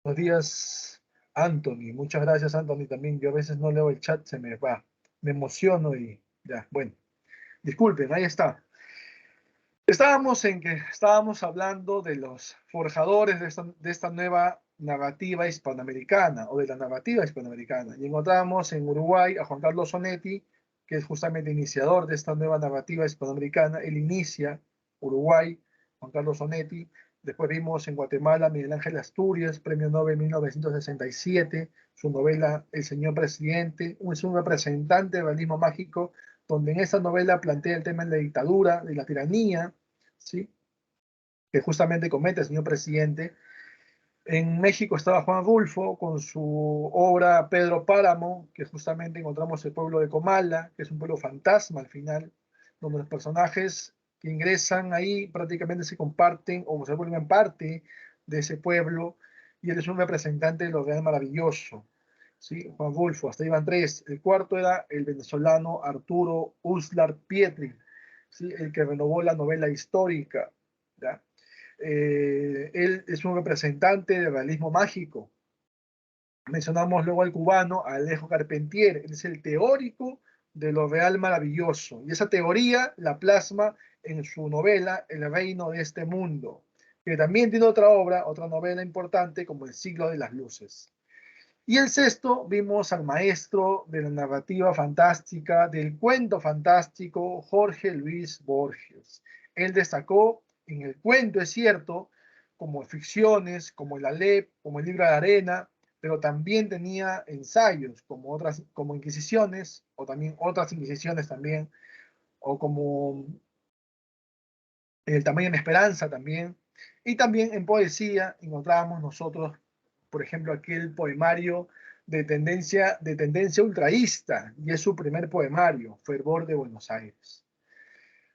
Buenos días, Anthony. Muchas gracias, Anthony, también. Yo a veces no leo el chat, se me va. Me emociono y ya, bueno. Disculpen, ahí está. Estábamos hablando de los forjadores de esta nueva narrativa hispanoamericana o de la narrativa hispanoamericana. Y encontramos en Uruguay a Juan Carlos Onetti, que es justamente iniciador de esta nueva narrativa hispanoamericana. Él inicia Uruguay, Juan Carlos Onetti. Después vimos en Guatemala Miguel Ángel Asturias, premio Nobel 1967, su novela El Señor Presidente, es un representante del realismo mágico, donde en esta novela plantea el tema de la dictadura, de la tiranía, ¿sí? Que justamente comete el señor presidente. En México estaba Juan Rulfo con su obra Pedro Páramo, que justamente encontramos el pueblo de Comala, que es un pueblo fantasma al final, donde los personajes que ingresan ahí prácticamente se comparten o se vuelven parte de ese pueblo, y él es un representante de lo real maravilloso. ¿Sí? Juan Rulfo, hasta iban tres. El cuarto era el venezolano Arturo Uslar Pietri, ¿sí? El que renovó la novela histórica. ¿Ya? Él es un representante del realismo mágico. Mencionamos luego al cubano Alejo Carpentier, él es el teórico de lo real maravilloso, y esa teoría la plasma en su novela El reino de este mundo, que también tiene otra obra, otra novela importante como El siglo de las luces. Y el sexto, vimos al maestro de la narrativa fantástica, del cuento fantástico, Jorge Luis Borges. Él destacó en el cuento, es cierto, como ficciones, como el Alep, como el libro de arena, pero también tenía ensayos, como Inquisiciones, o también otras Inquisiciones también, o como El tamaño de esperanza también. Y también en poesía encontrábamos nosotros, por ejemplo, aquel poemario de tendencia ultraísta, y es su primer poemario, Fervor de Buenos Aires.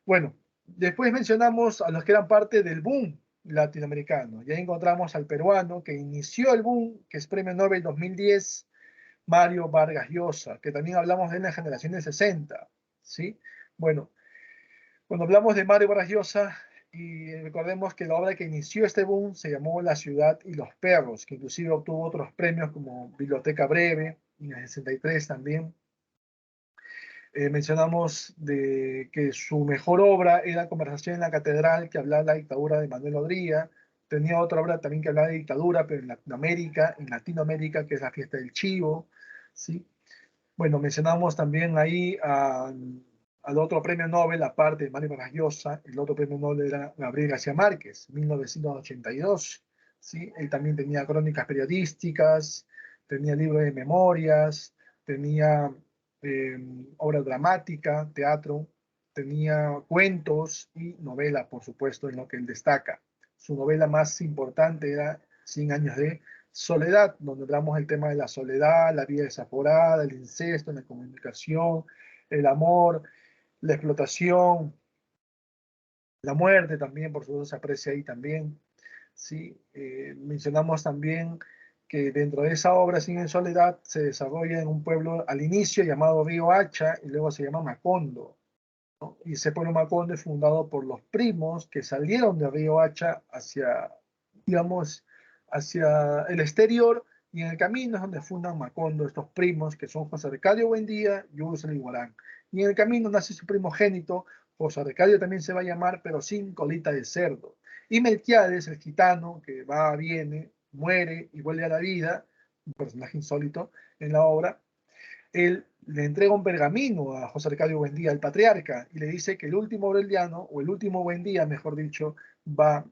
Bueno, después mencionamos a los que eran parte del boom latinoamericano. Y ahí encontramos al peruano que inició el boom, que es Premio Nobel 2010, Mario Vargas Llosa, que también hablamos de la generación de 60, ¿sí? Bueno, cuando hablamos de Mario Vargas Llosa, y recordemos que la obra que inició este boom se llamó La ciudad y los perros, que inclusive obtuvo otros premios como Biblioteca Breve, en el 63 también. Mencionamos de que su mejor obra era Conversación en la Catedral, que hablaba de la dictadura de Manuel Odría. Tenía otra obra también que hablaba de dictadura, pero en Latinoamérica, que es La fiesta del chivo, ¿sí? Bueno, mencionamos también ahí al otro premio Nobel, aparte de Mario Vargas Llosa. El otro premio Nobel era Gabriel García Márquez, 1982. ¿Sí? Él también tenía crónicas periodísticas, tenía libros de memorias, tenía eh, obra dramática, teatro, tenía cuentos y novela, por supuesto, en lo que él destaca. Su novela más importante era 100 años de soledad, donde hablamos del tema de la soledad, la vida desaforada, el incesto, la comunicación, el amor, la explotación, la muerte también, por supuesto, se aprecia ahí también. ¿Sí? Mencionamos también que dentro de esa obra, Sin en Soledad, se desarrolla en un pueblo al inicio llamado Río Hacha y luego se llama Macondo, ¿no? Y ese pueblo Macondo es fundado por los primos que salieron de Río Hacha hacia, digamos, hacia el exterior, y en el camino es donde fundan Macondo, estos primos que son José Arcadio Buendía y Hugo Iguarán. Y en el camino nace su primogénito, José Arcadio también se va a llamar, pero sin colita de cerdo. Y Melquiades, el gitano, que va, viene, muere y vuelve a la vida, un personaje insólito en la obra. Él le entrega un pergamino a José Arcadio Buendía, el patriarca, y le dice que el último Aureliano, o el último Buendía, mejor dicho, va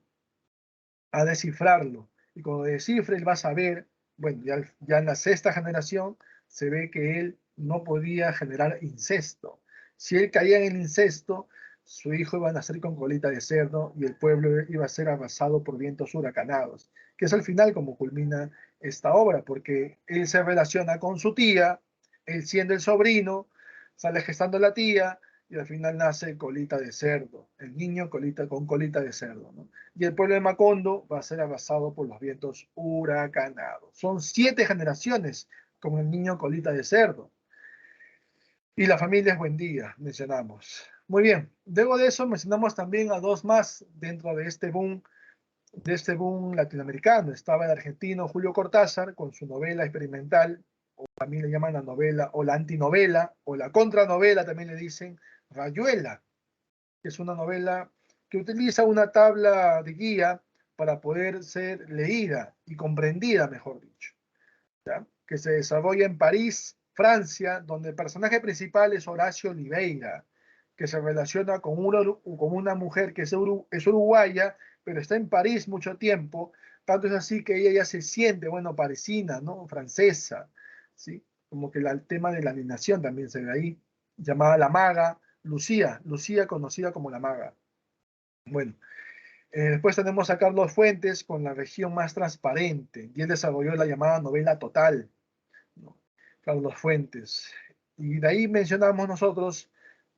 a descifrarlo. Y cuando descifre, él va a saber, bueno, ya en la sexta generación se ve que él no podía generar incesto. Si él caía en el incesto, su hijo iba a nacer con colita de cerdo y el pueblo iba a ser arrasado por vientos huracanados, que es al final como culmina esta obra, porque él se relaciona con su tía, él siendo el sobrino, sale gestando la tía, y al final nace colita de cerdo, el niño con colita de cerdo, ¿no? Y el pueblo de Macondo va a ser arrasado por los vientos huracanados. Son 7 generaciones con el niño colita de cerdo. Y la familia es Buendía, mencionamos. Muy bien, luego de eso mencionamos también a dos más dentro de este boom de este boom latinoamericano. Estaba el argentino Julio Cortázar con su novela experimental, o también le llaman la novela, o la antinovela, o la contranovela, también le dicen Rayuela, que es una novela que utiliza una tabla de guía para poder ser leída y comprendida, mejor dicho, ¿ya? Que se desarrolla en París, Francia, donde el personaje principal es Horacio Oliveira, que se relaciona con una mujer que es uruguaya, pero está en París mucho tiempo, tanto es así que ella ya se siente, bueno, parisina, ¿no? Francesa, ¿sí? Como que el tema de la alienación también se ve ahí, llamada La Maga, Lucía conocida como La Maga. Bueno, después tenemos a Carlos Fuentes con La región más transparente, y él desarrolló la llamada novela total, ¿no? Carlos Fuentes. Y de ahí mencionamos nosotros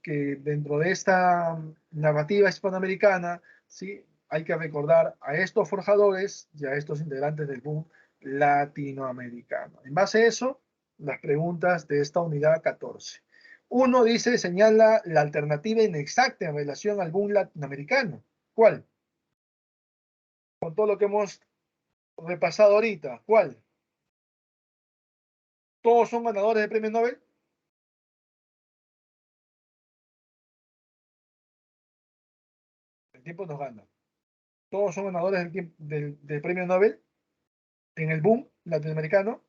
que dentro de esta narrativa hispanoamericana, ¿sí? Hay que recordar a estos forjadores y a estos integrantes del boom latinoamericano. En base a eso, las preguntas de esta unidad 14. Uno dice, señala la alternativa inexacta en relación al boom latinoamericano. ¿Cuál? Con todo lo que hemos repasado ahorita, ¿cuál? ¿Todos son ganadores de premio Nobel? El tiempo nos gana. Todos son ganadores del premio Nobel en el boom latinoamericano.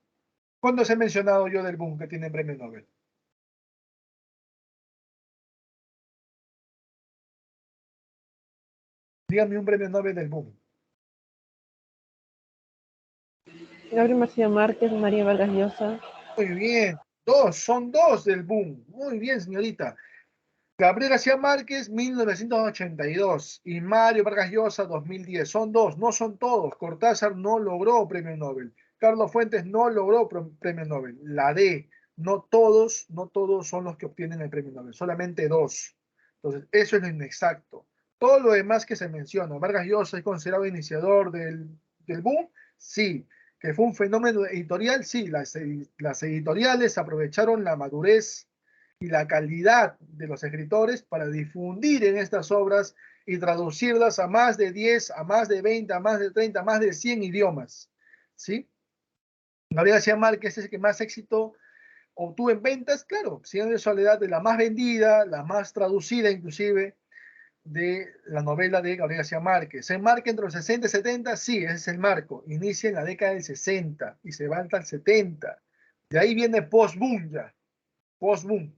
¿Cuándo se he mencionado yo del boom que tiene premio Nobel? Dígame un premio Nobel del boom. Gabriel García Márquez, María Vargas Llosa. Muy bien, son dos del boom. Muy bien, señorita. Gabriel García Márquez, 1982, y Mario Vargas Llosa, 2010. Son dos, no son todos. Cortázar no logró premio Nobel. Carlos Fuentes no logró premio Nobel. La D, no todos son los que obtienen el premio Nobel, solamente dos. Entonces, eso es lo inexacto. Todo lo demás que se menciona, Vargas Llosa es considerado iniciador del boom, sí. Que fue un fenómeno editorial, sí. Las editoriales aprovecharon la madurez y la calidad de los escritores para difundir en estas obras y traducirlas a más de 10, a más de 20, a más de 30, a más de 100 idiomas. ¿Sí? Gabriel García Márquez es el que más éxito obtuvo en ventas, claro, Cien años de soledad de la más vendida, la más traducida inclusive de la novela de Gabriel García Márquez. ¿Se enmarca entre los 60 y 70? Sí, ese es el marco. Inicia en la década del 60 y se va hasta el 70. De ahí viene post-boom ya, post-boom.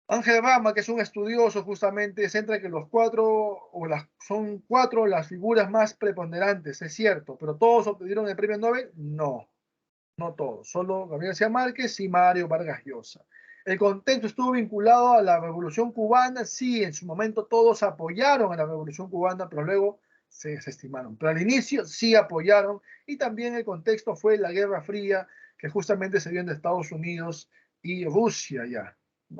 Ángel Rama, que es un estudioso, justamente centra que son cuatro las figuras más preponderantes, es cierto, pero ¿todos obtuvieron el premio Nobel? No, no todos, solo Gabriel García Márquez y Mario Vargas Llosa. El contexto estuvo vinculado a la Revolución Cubana, sí, en su momento todos apoyaron a la Revolución Cubana, pero luego se desestimaron. Pero al inicio sí apoyaron, y también el contexto fue la Guerra Fría, que justamente se dio entre Estados Unidos y Rusia ya.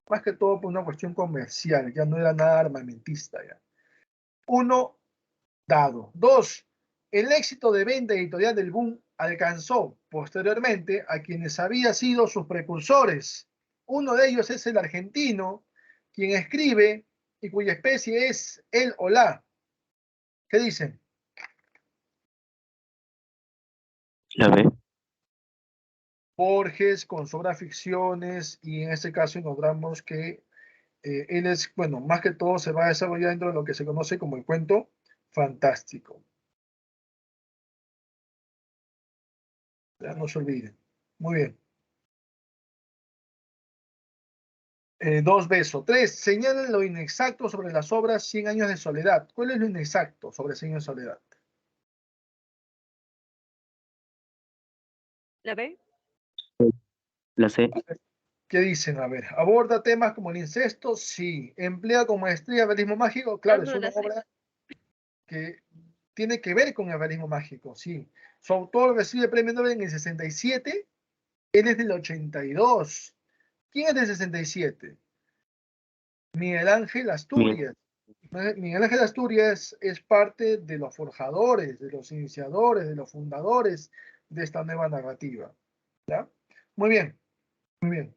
Más que todo por una cuestión comercial, ya no era nada armamentista ya. Uno, dado. Dos, el éxito de venta editorial del boom alcanzó posteriormente a quienes habían sido sus precursores. Uno de ellos es el argentino, quien escribe y cuya especie es el o la. ¿Qué dicen? La B. Borges con sus obras ficciones, y en este caso encontramos que él es, bueno, más que todo se va a desarrollar dentro de lo que se conoce como el cuento fantástico. Ya no se olviden. Muy bien. Dos besos. Tres, señalen lo inexacto sobre las obras Cien años de soledad. ¿Cuál es lo inexacto sobre Cien años de soledad? ¿La B? La C. ¿Qué dicen? A ver, aborda temas como el incesto, sí. Emplea con maestría el realismo mágico, Ah, claro, es no, una la C. obra que tiene que ver con el realismo mágico, sí. Su autor recibe el premio Nobel en el 67, él es del 82. ¿Quién es del 67? Miguel Ángel Miguel. Asturias. Miguel Ángel Asturias es parte de los forjadores, de los iniciadores, de los fundadores de esta nueva narrativa. ¿Ya? Muy bien, muy bien.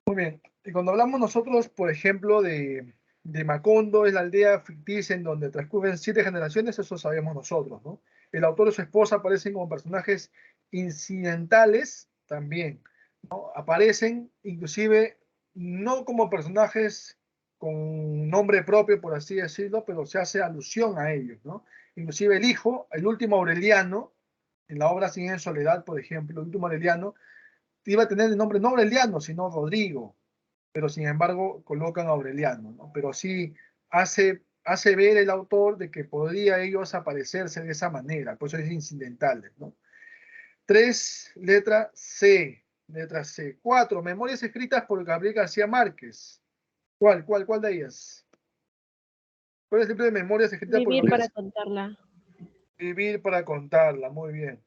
Muy bien. Y cuando hablamos nosotros, por ejemplo, de Macondo, es la aldea ficticia en donde transcurren 7 generaciones, eso sabemos nosotros, ¿no? El autor y su esposa aparecen como personajes incidentales también, ¿no? Aparecen inclusive no como personajes con nombre propio, por así decirlo, pero se hace alusión a ellos, ¿no? Inclusive el hijo, el último Aureliano, en la obra Cien en Soledad, por ejemplo, el último Aureliano, iba a tener el nombre no Aureliano, sino Rodrigo, pero sin embargo colocan a Aureliano, ¿no? Pero sí hace ver el autor de que podría ellos aparecerse de esa manera, por eso es incidentales, ¿no? 3, letra C, letra C. 4, memorias escritas por Gabriel García Márquez. ¿Cuál de ellas? ¿Cuál es el libro de memorias escritas por Vivir Gabriel? para contarla. Vivir para contarla, muy bien.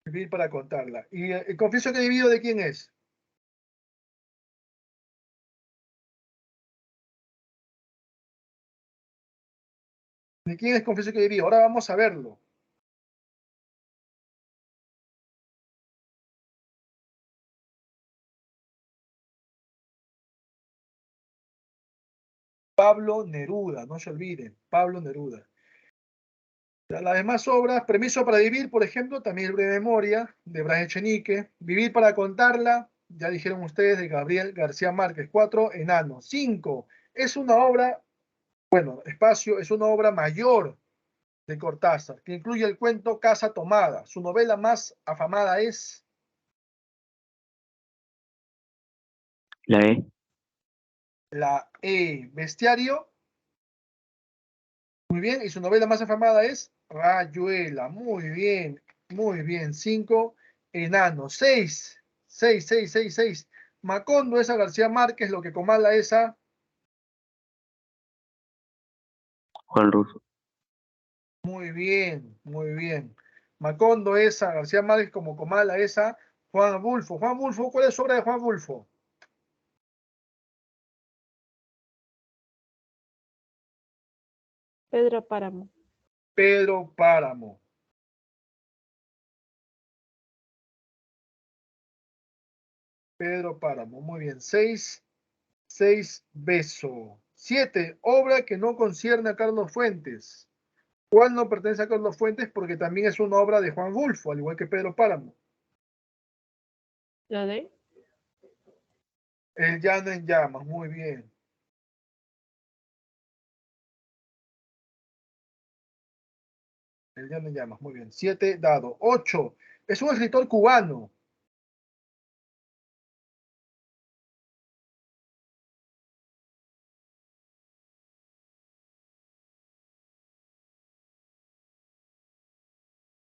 Vivir para contarla. ¿Y confieso que he vivido de quién es? ¿De quién es confieso que he vivido? Ahora vamos a verlo. Pablo Neruda, no se olviden, Pablo Neruda. Las demás obras, Permiso para vivir, por ejemplo, también el breve memoria de Bras Echenique, Vivir para contarla, ya dijeron ustedes, de Gabriel García Márquez. 4, Enano. 5, es una obra, bueno, Espacio, es una obra mayor de Cortázar, que incluye el cuento Casa Tomada. Su novela más afamada es La E. la E, Bestiario. Muy bien, y su novela más afamada es Rayuela. Muy bien, muy bien. 5, Enano. 6, 6, 6, 6, 6. Macondo es a García Márquez, lo que Comala es a... Juan Russo. Muy bien, muy bien. Macondo es a García Márquez como Comala es a Juan Bulfo. Juan Bulfo, ¿cuál es su obra de Juan Bulfo? Pedro Páramo. Pedro Páramo. Pedro Páramo, muy bien. 6, 6, Beso. 7, obra que no concierne a Carlos Fuentes. ¿Cuál no pertenece a Carlos Fuentes? Porque también es una obra de Juan Bulfo, al igual que Pedro Páramo. ¿La D? El llano en llamas, muy bien. El llano en llamas, muy bien. 7 dado. 8, es un escritor cubano.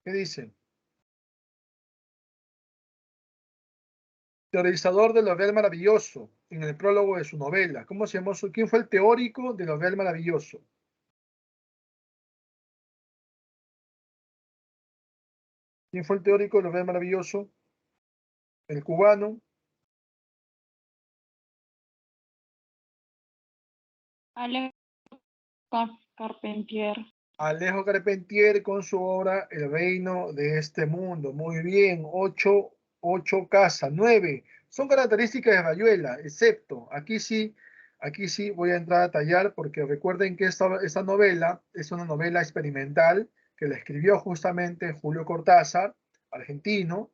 ¿Qué dicen? Teorizador de lo real maravilloso, en el prólogo de su novela. ¿Cómo se llamó? ¿Quién fue el teórico de lo real maravilloso? ¿Quién fue el teórico de lo real maravilloso? El cubano. Alex Carpentier. Alejo Carpentier con su obra El reino de este mundo. Muy bien. 8, 8 casa. 9, son características de Rayuela, excepto, aquí sí voy a entrar a tallar porque recuerden que esta novela es una novela experimental que la escribió justamente Julio Cortázar, argentino,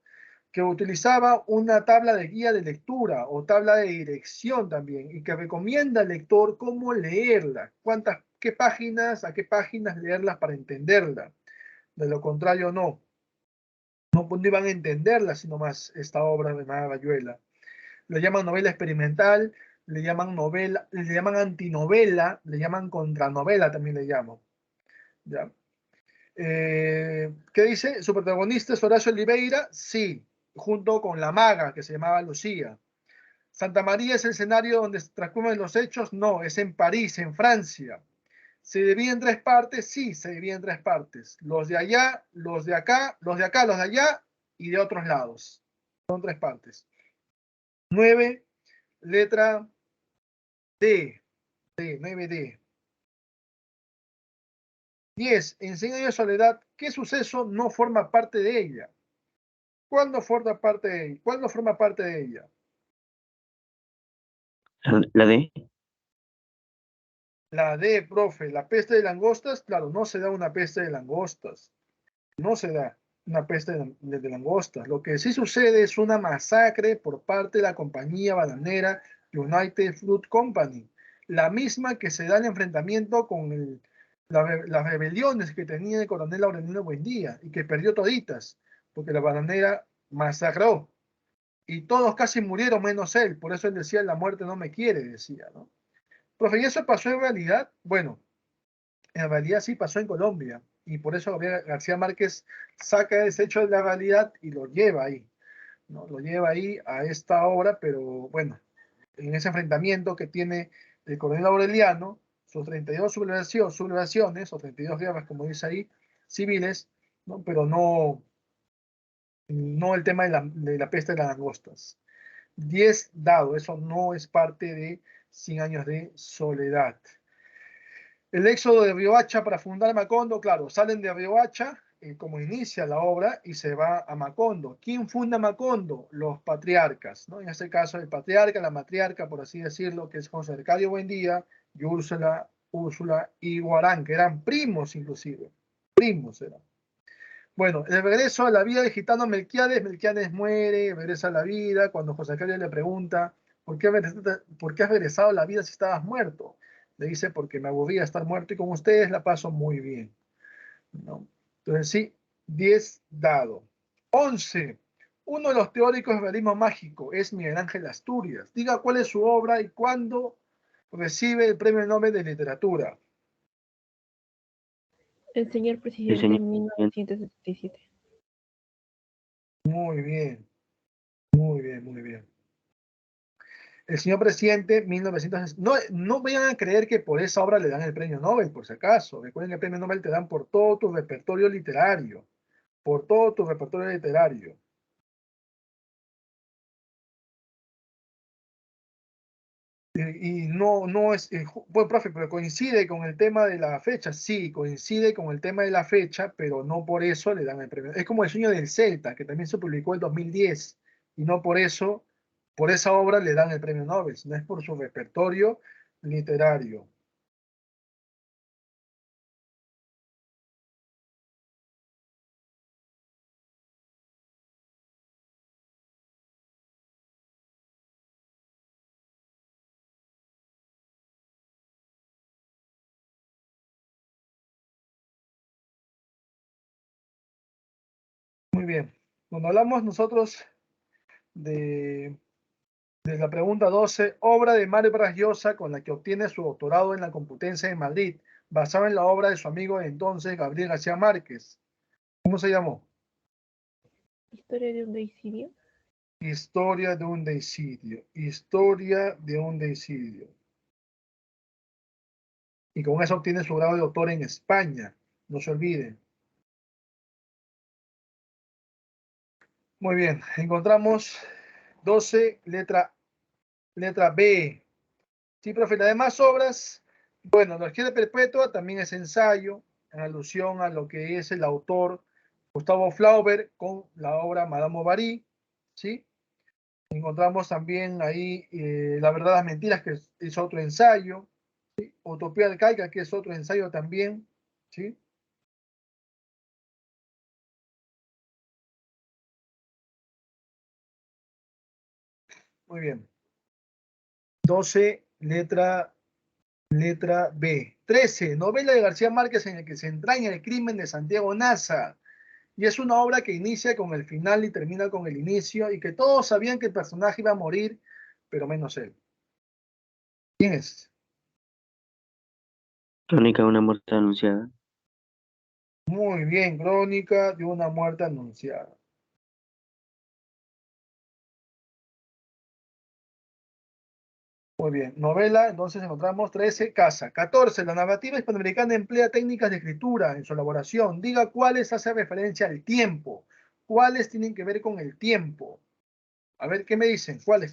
que utilizaba una tabla de guía de lectura o tabla de dirección también y que recomienda al lector cómo leerla, a qué páginas leerlas para entenderla. De lo contrario, no iban a entenderla sino más esta obra de Rayuela. Le llaman novela experimental, le llaman novela, le llaman antinovela, le llaman contranovela también le llaman. ¿Ya? ¿Qué dice? ¿Su protagonista es Horacio Oliveira? Sí, junto con la maga que se llamaba Lucía. ¿Santa María es el escenario donde transcurren los hechos? No, es en París, en Francia. ¿Se divide en 3 partes? Sí, se divide en 3 partes. Los de allá, los de acá, los de acá, los de allá y de otros lados. Son 3 partes. 9, letra D. D, 9D. 10, en 100 años de soledad, ¿qué suceso no forma parte de ella? ¿Cuál no forma parte de ella? ¿Cuál no forma parte de ella? La D. La D, profe, la peste de langostas, claro, no se da una peste de langostas, no se da una peste de langostas. Lo que sí sucede es una masacre por parte de la compañía bananera United Fruit Company, la misma que se da el enfrentamiento con las rebeliones que tenía el coronel Aurelino Buendía y que perdió toditas, porque la bananera masacró y todos casi murieron menos él, por eso él decía, la muerte no me quiere, decía, ¿no? Profe, ¿y eso pasó en realidad? Bueno, en realidad sí pasó en Colombia y por eso Gabriel García Márquez saca ese hecho de la realidad y lo lleva ahí, ¿no? Lo lleva ahí a esta obra, pero bueno, en ese enfrentamiento que tiene el coronel Aureliano, sus 32 sublevaciones o 32 guerras, como dice ahí, civiles, ¿no? Pero no el tema de la peste de las langostas. 10 dado, eso no es parte de 100 años de soledad. El éxodo de Riohacha para fundar Macondo, claro, salen de Riohacha, como inicia la obra, y se va a Macondo. ¿Quién funda Macondo? Los patriarcas, ¿no? En este caso, el patriarca, la matriarca, por así decirlo, que es José Arcadio Buendía y Úrsula y Guarán, que eran primos inclusive, primos eran. Bueno, el regreso a la vida del gitano Melquiades muere, regresa a la vida, cuando José Arcadio le pregunta, ¿por qué has regresado a la vida si estabas muerto? Le dice, porque me aburría estar muerto y con ustedes la paso muy bien, ¿no? Entonces sí, 10 dado. 11. Uno de los teóricos del realismo mágico es Miguel Ángel Asturias. Diga cuál es su obra y cuándo recibe el Premio Nobel de Literatura. El señor El presidente, señor en presidente. 1977. Muy bien, muy bien, muy bien. El señor presidente, 1900. No, no vayan a creer que por esa obra le dan el premio Nobel, por si acaso. Recuerden que el premio Nobel te dan por todo tu repertorio literario. Por todo tu repertorio literario. Y no es. Bueno, profe, pero coincide con el tema de la fecha. Sí, coincide con el tema de la fecha, pero no por eso le dan el premio. Es como El sueño del Celta, que también se publicó en 2010. Y no por eso, por esa obra le dan el premio Nobel, sino es por su repertorio literario. Muy bien. Cuando hablamos nosotros de, de la pregunta 12, obra de Mario Vargas Llosa con la que obtiene su doctorado en la Complutense de Madrid, basada en la obra de su amigo de entonces, Gabriel García Márquez. ¿Cómo se llamó? Historia de un deicidio. Historia de un deicidio. Historia de un deicidio. Y con eso obtiene su grado de doctor en España. No se olviden. Muy bien. Encontramos 12, letra B. Sí, profe, las demás obras, bueno, La Orquídea Perpetua también es ensayo, en alusión a lo que es el autor Gustavo Flaubert con la obra Madame Bovary, ¿sí? Encontramos también ahí La verdad de las mentiras, que es otro ensayo, ¿sí? Utopía arcaica, que es otro ensayo también, ¿sí? Muy bien. 12, letra B. 13, novela de García Márquez en el que se entraña el crimen de Santiago Nasa. Y es una obra que inicia con el final y termina con el inicio, y que todos sabían que el personaje iba a morir, pero menos él. ¿Quién es? Crónica de una muerte anunciada. Muy bien, crónica de una muerte anunciada. Muy bien, novela, entonces encontramos 13, Casa. 14, la narrativa hispanoamericana emplea técnicas de escritura en su elaboración. Diga cuáles hace referencia al tiempo. ¿Cuáles tienen que ver con el tiempo? A ver, ¿qué me dicen? ¿Cuáles?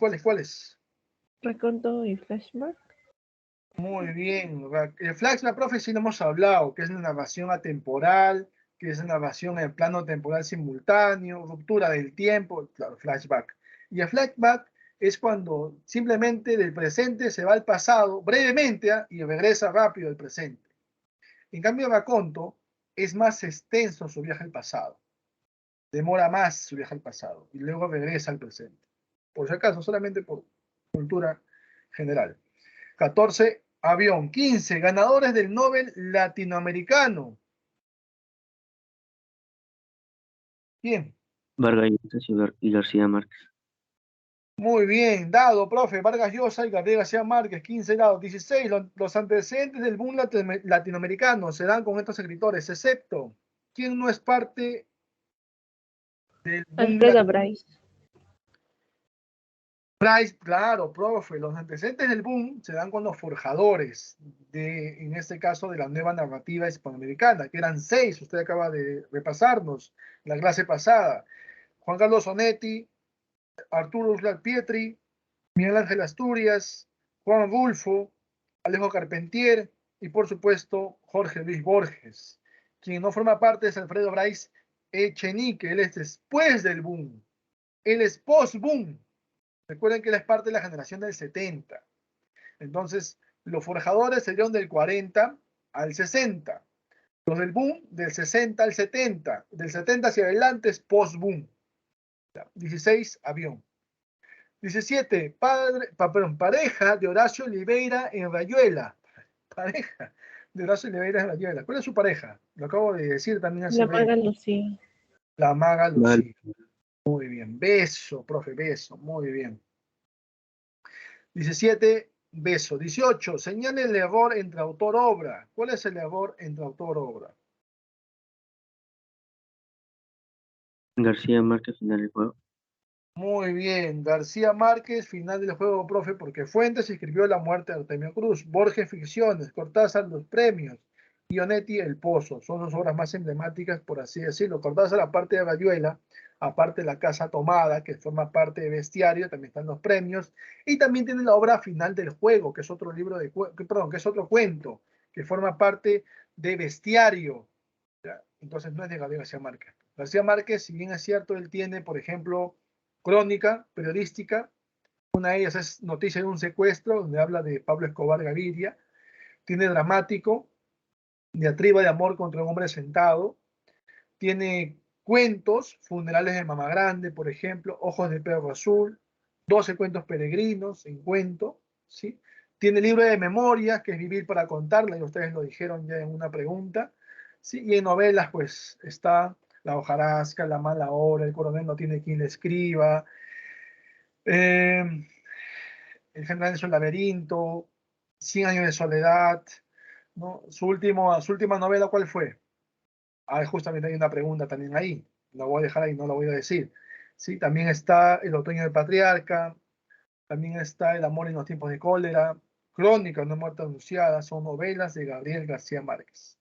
Reconto y flashback. Muy bien. El flashback, profe, sí lo hemos hablado, que es una narración atemporal, que es narración en plano temporal simultáneo, ruptura del tiempo, claro, flashback. Y el flashback es cuando simplemente del presente se va al pasado brevemente y regresa rápido al presente. En cambio, Raconto es más extenso su viaje al pasado, demora más su viaje al pasado y luego regresa al presente. Por si acaso, solamente por cultura general. 14, avión. 15, ganadores del Nobel latinoamericano. Bien. Vargas Llosa y García Márquez. Muy bien, dado, profe, Vargas Llosa y Gabriel García Márquez, 15 dados. 16, los antecedentes del boom latinoamericano se dan con estos escritores, excepto, ¿quién no es parte del boom Alfredo Bryce. Bryce? Claro, profe, los antecedentes del boom se dan con los forjadores, en este caso, de la nueva narrativa hispanoamericana, que eran 6, usted acaba de repasarnos la clase pasada. Juan Carlos Onetti, Arturo Uslar Pietri, Miguel Ángel Asturias, Juan Rulfo, Alejo Carpentier y por supuesto Jorge Luis Borges. Quien no forma parte es Alfredo Bryce Echenique, él es después del boom, él es post-boom. Recuerden que él es parte de la generación del 70. Entonces, los forjadores serían del 40 al 60. Los del boom del 60 al 70. Del 70 hacia adelante es post-boom. 16, avión. 17, pareja de Horacio Oliveira en Rayuela. Pareja de Horacio Oliveira en Rayuela. ¿Cuál es su pareja? Lo acabo de decir también hace La breve. Maga Lucía. La Maga Mal. Lucía. Muy bien. Beso, profe, beso. Muy bien. 17, beso. 18, señale el error entre autor-obra. ¿Cuál es el error entre autor-obra? García Márquez, final del juego. Muy bien, García Márquez, final del juego, profe, porque Fuentes escribió La muerte de Artemio Cruz, Borges Ficciones, Cortázar Los premios, Ionetti El Pozo, son sus obras más emblemáticas, por así decirlo. Cortázar, aparte de Rayuela, aparte de La Casa Tomada, que forma parte de Bestiario, también están los premios, y también tiene la obra Final del Juego, que es otro libro de, perdón, que es otro cuento, que forma parte de Bestiario. ¿Ya? Entonces no es de Gabriel García Márquez. García Márquez, si bien es cierto, él tiene, por ejemplo, crónica periodística. Una de ellas es Noticia de un secuestro, donde habla de Pablo Escobar Gaviria. Tiene dramático, Diatriba de amor contra un hombre sentado. Tiene cuentos, Funerales de Mama Grande, por ejemplo, Ojos de Perro Azul, 12 cuentos peregrinos en cuento, ¿sí? Tiene libro de memorias, que es Vivir para contarla, y ustedes lo dijeron ya en una pregunta, ¿sí? Y en novelas, pues, está La hojarasca, La mala hora, El coronel no tiene quien le escriba, El general en su laberinto, 100 años de soledad, ¿no? Su última novela, ¿cuál fue? Ah, justamente hay una pregunta también ahí. La voy a dejar ahí, no la voy a decir. Sí, también está El otoño del patriarca, también está El amor en los tiempos de cólera, Crónica, una muerte anunciada, son novelas de Gabriel García Márquez.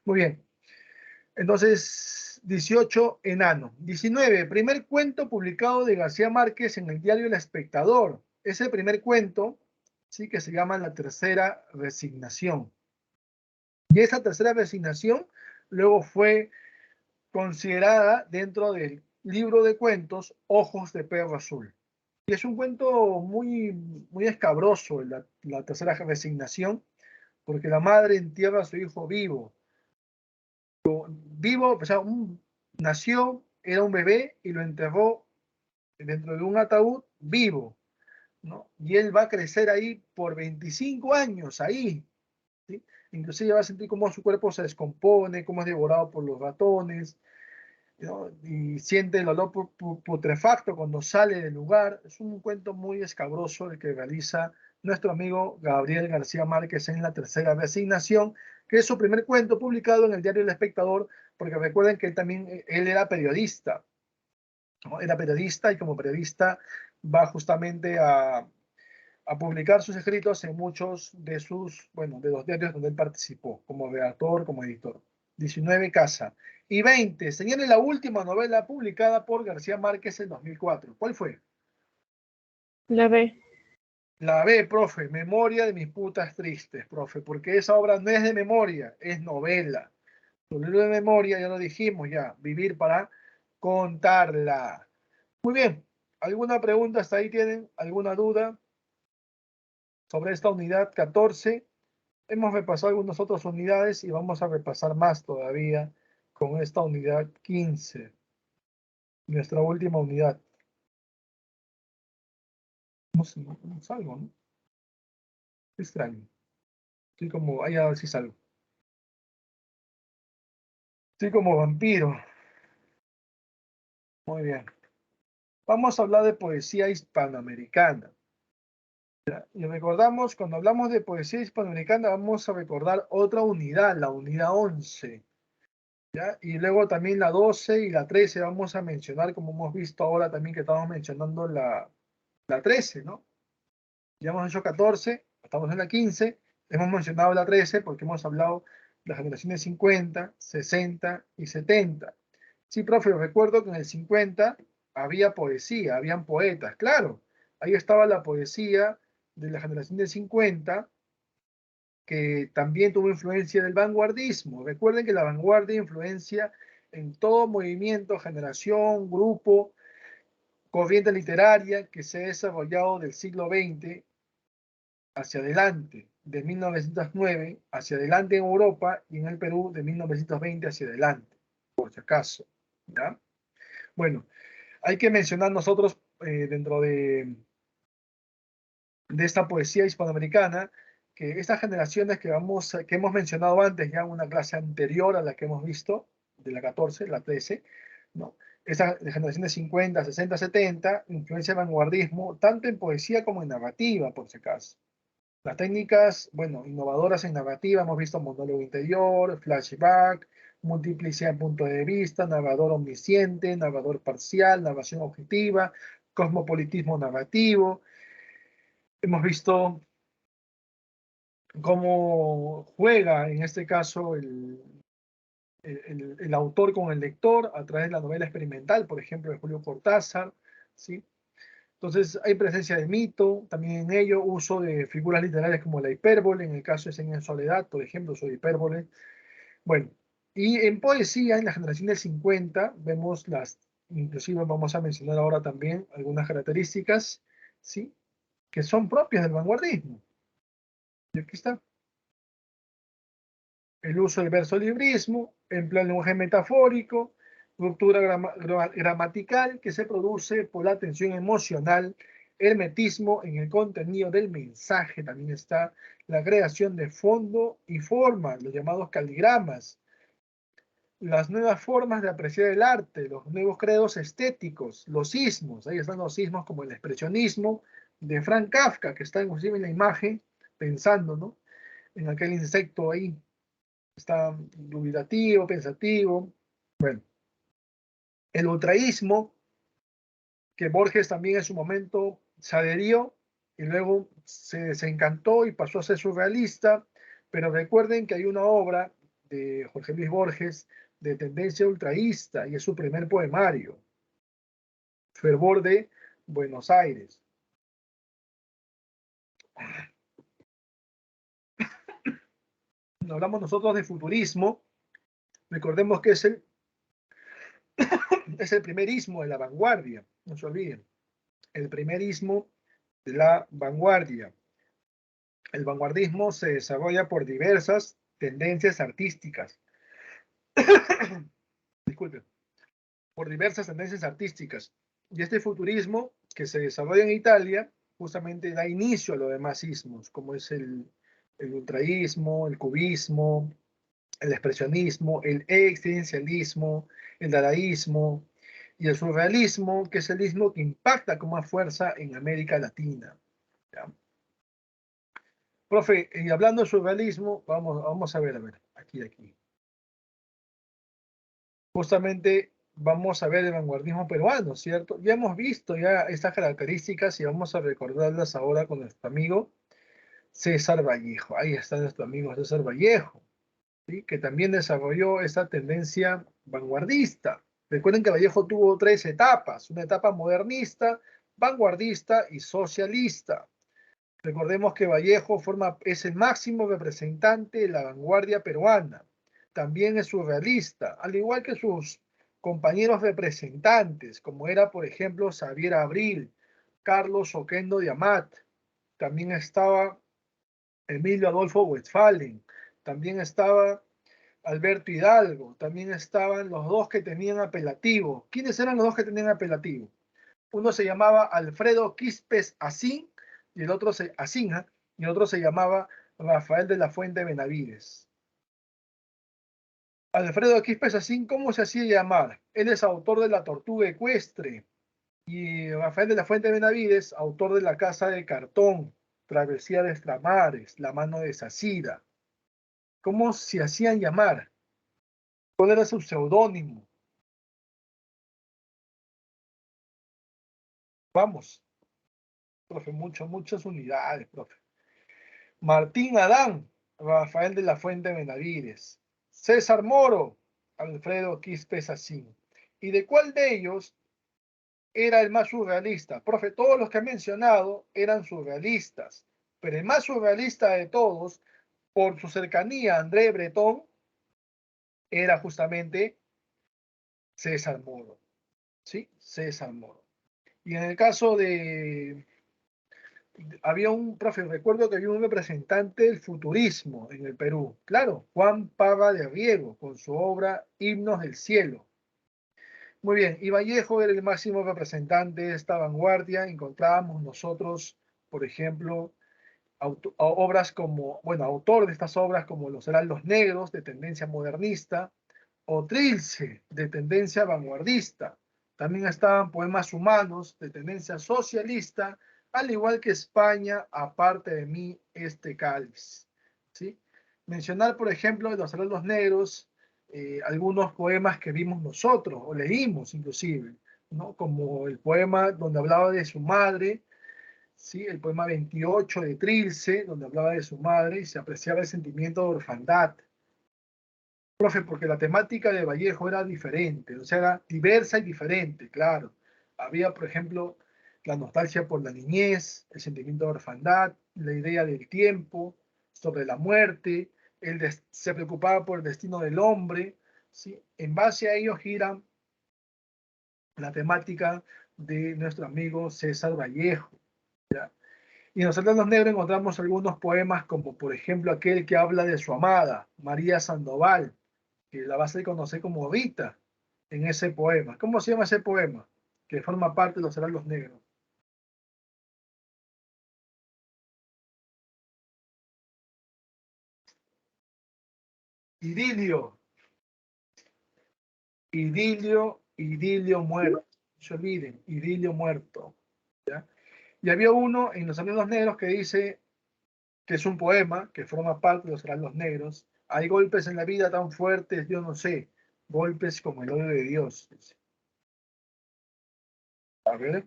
Muy bien. Entonces, 18, Enano. 19, primer cuento publicado de García Márquez en el diario El Espectador. Ese primer cuento, sí, que se llama La tercera resignación. Y esa tercera resignación luego fue considerada dentro del libro de cuentos Ojos de Perro Azul. Y es un cuento muy, muy escabroso, la tercera resignación, porque la madre entierra a su hijo vivo. Vivo, o sea, nació, era un bebé y lo enterró dentro de un ataúd vivo, ¿no? Y él va a crecer ahí por 25 años, ahí, ¿sí? Inclusive va a sentir cómo su cuerpo se descompone, cómo es devorado por los ratones, ¿no? Y siente el olor putrefacto cuando sale del lugar. Es un cuento muy escabroso el que realiza nuestro amigo Gabriel García Márquez en La tercera resignación, que es su primer cuento publicado en el diario El Espectador, porque recuerden que él también él era periodista, ¿no? Era periodista y como periodista va justamente a publicar sus escritos en muchos de sus, bueno, de los diarios donde él participó, como redactor, como editor. 19, Casa. Y 20, señale la última novela publicada por García Márquez en 2004. ¿Cuál fue? La B. La B, profe, Memoria de mis putas tristes, profe, porque esa obra no es de memoria, es novela. Su libro de memoria, ya lo dijimos, ya. Vivir para contarla. Muy bien. ¿Alguna pregunta hasta ahí tienen? ¿Alguna duda sobre esta unidad 14? Hemos repasado algunas otras unidades y vamos a repasar más todavía con esta unidad 15. Nuestra última unidad. No sé, no salgo, ¿no? Qué extraño. Estoy como, ahí a ver si salgo. Estoy como vampiro. Muy bien. Vamos a hablar de poesía hispanoamericana. Y recordamos, cuando hablamos de poesía hispanoamericana, vamos a recordar otra unidad, la unidad 11. ¿Ya? Y luego también la 12 y la 13 vamos a mencionar, como hemos visto ahora también que estamos mencionando la 13, ¿no? Ya hemos hecho 14, estamos en la 15, hemos mencionado la 13 porque hemos hablado de las generaciones 50, 60 y 70. Sí, profe, recuerdo que en el 50 había poesía, habían poetas, claro. Ahí estaba la poesía de la generación del 50, que también tuvo influencia del vanguardismo. Recuerden que la vanguardia influencia en todo movimiento, generación, grupo, corriente literaria que se ha desarrollado del siglo XX hacia adelante, de 1909 hacia adelante en Europa y en el Perú de 1920 hacia adelante, por si acaso. ¿Ya? Bueno, hay que mencionar nosotros dentro de esta poesía hispanoamericana que estas generaciones que hemos mencionado antes ya en una clase anterior a la que hemos visto, de la 14, la 13, ¿no? Estas generaciones 50, 60, 70, influencia del vanguardismo, tanto en poesía como en narrativa, por si acaso. Las técnicas, bueno, innovadoras en narrativa, hemos visto monólogo interior, flashback, multiplicidad de puntos de vista, narrador omnisciente, narrador parcial, narración objetiva, cosmopolitismo narrativo. Hemos visto cómo juega, en este caso, el autor con el lector a través de la novela experimental, por ejemplo, de Julio Cortázar, ¿sí? Entonces, hay presencia de mito, también en ello, uso de figuras literarias como la hipérbole, en el caso de Señor en Soledad, por ejemplo, soy hipérbole. Bueno, y en poesía, en la generación del 50, vemos inclusive vamos a mencionar ahora también algunas características, ¿sí? Que son propias del vanguardismo. Y aquí está. El uso del versolibrismo, empleo del lenguaje metafórico, ruptura gramatical que se produce por la tensión emocional, hermetismo en el contenido del mensaje, también está la creación de fondo y forma, los llamados caligramas, las nuevas formas de apreciar el arte, los nuevos credos estéticos, los ismos, ahí están los ismos como el expresionismo de Frank Kafka, que está inclusive en la imagen, pensando, ¿no? En aquel insecto ahí está dubitativo, pensativo. Bueno, el ultraísmo, que Borges también en su momento se adherió y luego se desencantó y pasó a ser surrealista, pero recuerden que hay una obra de Jorge Luis Borges de tendencia ultraísta y es su primer poemario, Fervor de Buenos Aires. Cuando hablamos nosotros de futurismo, recordemos que es el primerismo de la vanguardia, no se olviden, el primerismo de la vanguardia. El vanguardismo se desarrolla por diversas tendencias artísticas. Disculpe, por diversas tendencias artísticas. Y este futurismo que se desarrolla en Italia justamente da inicio a los demás ismos, como es el ultraísmo, el cubismo, el expresionismo, el existencialismo, el dadaísmo y el surrealismo, que es el ismo que impacta con más fuerza en América Latina. ¿Ya? Profe, y hablando de surrealismo, vamos a ver, aquí. Justamente vamos a ver el vanguardismo peruano, ¿cierto? Ya hemos visto ya estas características y vamos a recordarlas ahora con nuestro amigo César Vallejo. Ahí está nuestro amigo César Vallejo, ¿sí? Que también desarrolló esta tendencia vanguardista. Recuerden que Vallejo tuvo tres etapas, una etapa modernista, vanguardista y socialista. Recordemos que Vallejo es el máximo representante de la vanguardia peruana. también es surrealista, al igual que sus compañeros representantes, como era, por ejemplo, Xavier Abril, Carlos Oquendo de Amat, también estaba Emilio Adolfo Westphalen, también estaba Alberto Hidalgo, también estaban los dos que tenían apelativo. ¿Quiénes eran los dos que tenían apelativo? Uno se llamaba Alfredo Quispes Asín y el otro se, Asínja, y el otro se llamaba Rafael de la Fuente Benavides. Alfredo Quispes Asín, ¿cómo se hacía llamar? Él es autor de La Tortuga Ecuestre y Rafael de la Fuente Benavides, autor de La Casa de Cartón, Travesía de Estramares, La Mano de Sacida. ¿Cómo se hacían llamar? ¿Cuál era su seudónimo? Vamos, profe, muchas unidades, profe. Martín Adán, Rafael de la Fuente Benavides. César Moro, Alfredo Quispes Asín. ¿Y de cuál de ellos era el más surrealista? Profe, todos los que he mencionado eran surrealistas, pero el más surrealista de todos, por su cercanía a André Breton, era justamente César Moro. ¿Sí? César Moro. Y en el caso de había un profe, recuerdo que había un representante del futurismo en el Perú, claro, Juan Parra de Riego, con su obra Himnos del Cielo. Muy bien, y Vallejo era el máximo representante de esta vanguardia. Encontrábamos nosotros, por ejemplo, obras como, bueno, autor de estas obras como Los Heraldos Negros, de tendencia modernista, o Trilce, de tendencia vanguardista. También estaban poemas humanos, de tendencia socialista, al igual que España, aparte de mí, este cáliz. ¿Sí? Mencionar, por ejemplo, de Los Heraldos Negros, algunos poemas que vimos nosotros, o leímos inclusive, ¿no? Como el poema donde hablaba de su madre, ¿sí? El poema 28 de Trilce, donde hablaba de su madre y se apreciaba el sentimiento de orfandad. Profe, porque la temática de Vallejo era diferente, o sea, era diversa y diferente, claro. Había, por ejemplo, la nostalgia por la niñez, el sentimiento de orfandad, la idea del tiempo, sobre la muerte, se preocupaba por el destino del hombre, ¿sí? En base a ello gira la temática de nuestro amigo César Vallejo. ¿Ya? Y en Los Hermanos Negros encontramos algunos poemas como, por ejemplo, aquel que habla de su amada, María Sandoval, que la vas a conocer como Rita en ese poema. ¿Cómo se llama ese poema? Que forma parte de Los Heraldos Negros. Idilio, idilio muerto. No se olviden, idilio muerto. ¿Ya? Y había uno en Los Heraldos Negros que dice que es un poema que forma parte de Los Heraldos Negros. Hay golpes en la vida tan fuertes, yo no sé, golpes como el odio de Dios. A ver.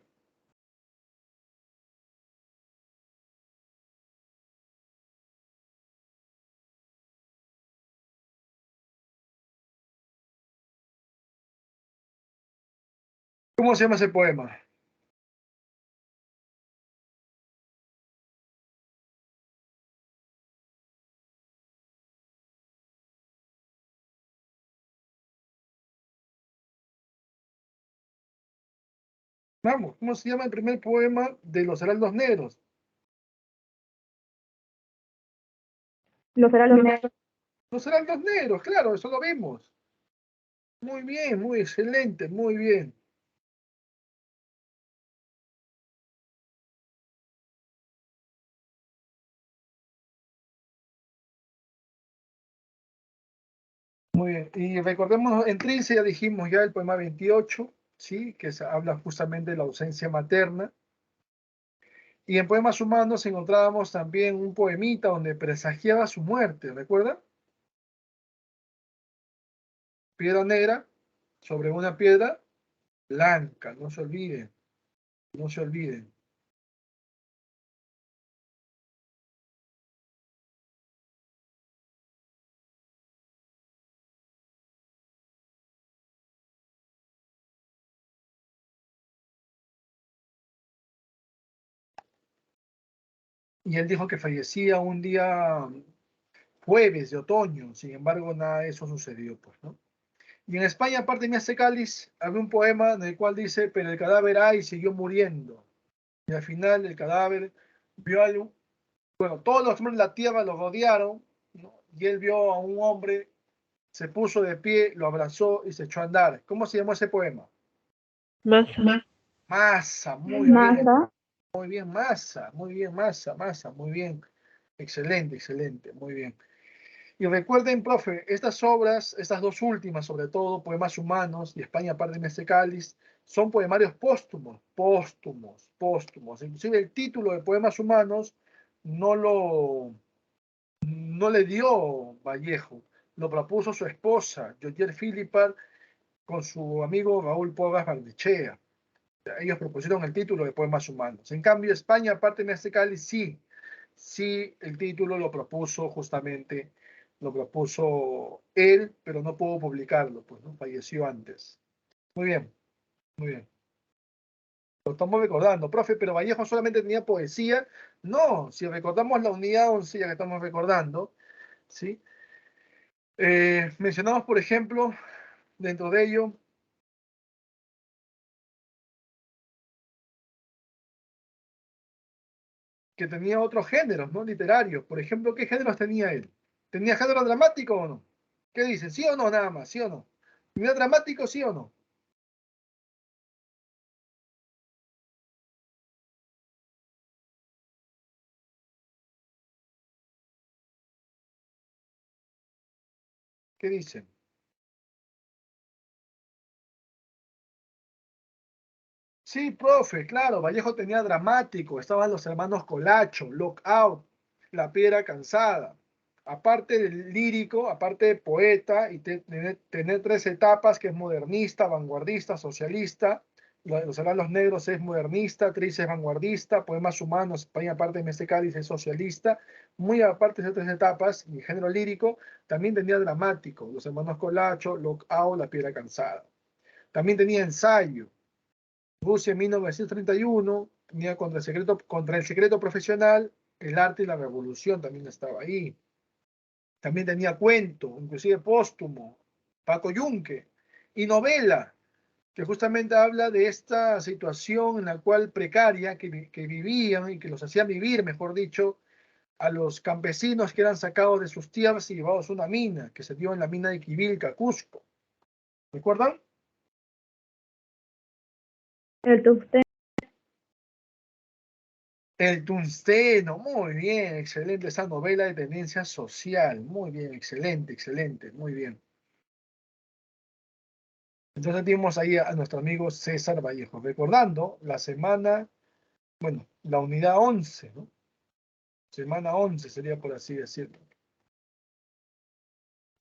¿Cómo se llama ese poema? Vamos, ¿cómo se llama el primer poema de Los Heraldos Negros? Los Heraldos Negros. Los Heraldos Negros, claro, eso lo vimos. Muy bien, muy excelente, muy bien. Muy bien. Y recordemos, en Trilce ya dijimos ya el poema 28, ¿sí? Que habla justamente de la ausencia materna. Y en Poemas Humanos encontrábamos también un poemita donde presagiaba su muerte, ¿recuerdan? Piedra negra sobre una piedra blanca, no se olviden, no se olviden. Y él dijo que fallecía un día jueves de otoño. Sin embargo, nada de eso sucedió, pues, ¿no? Y en España, aparte de Mía Cáliz, había un poema en el cual dice, pero el cadáver ay siguió muriendo. Y al final el cadáver vio algo, bueno, todos los hombres de la tierra lo rodearon, ¿no? Y él vio a un hombre, se puso de pie, lo abrazó y se echó a andar. ¿Cómo se llamó ese poema? Masa. Masa, muy bien, Masa. muy bien, Masa, muy bien, Masa, muy bien. Excelente, excelente, muy bien. Y recuerden, profe, estas obras, estas dos últimas, sobre todo, Poemas Humanos y España aparte de este cáliz, son poemarios póstumos, póstumos, póstumos. Inclusive el título de Poemas Humanos no le dio Vallejo, lo propuso su esposa, Georgier Philippard, con su amigo Raúl Porras Barnechea. Ellos propusieron el título de Poemas Humanos. En cambio, España aparte de este cáliz, sí, el título lo propuso él, pero no pudo publicarlo, pues, ¿no? Falleció antes. Muy bien, muy bien. Lo estamos recordando, profe, pero Vallejo solamente tenía poesía. No, si recordamos la unidad 11 ya que estamos recordando, ¿sí? Mencionamos, por ejemplo, dentro de ello, que tenía otros géneros, ¿no? Literarios. Por ejemplo, ¿qué géneros tenía él? ¿Tenía género dramático o no? ¿Qué dicen? ¿Sí o no? Nada más, ¿sí o no? ¿Tenía dramático, sí o no? ¿Qué dicen? Sí, profe, claro, Vallejo tenía dramático, estaban los hermanos Colacho, Lockout, La Piedra Cansada. Aparte del lírico, aparte de poeta, y tener tres etapas, que es modernista, vanguardista, socialista. Los hermanos negros es modernista, Tris es vanguardista, Poemas Humanos, España aparte de este cáliz es socialista. Muy aparte de esas tres etapas, mi género lírico, también tenía dramático, los hermanos Colacho, Lockout, La Piedra Cansada. También tenía ensayo. Rusia en 1931, tenía contra el secreto profesional, el arte y la revolución también estaba ahí. También tenía cuento, inclusive póstumo, Paco Yunque, y novela, que justamente habla de esta situación en la cual precaria que vivían y que los hacían vivir, mejor dicho, a los campesinos que eran sacados de sus tierras y llevados a una mina, que se dio en la mina de Quivilca, Cusco. ¿Recuerdan? El tungsteno. El tungsteno, muy bien, excelente esa novela de tendencia social, muy bien, excelente, excelente, muy bien. Entonces tenemos ahí a nuestro amigo César Vallejo, recordando la semana, bueno, la unidad 11, ¿no? Semana 11 sería por así decirlo.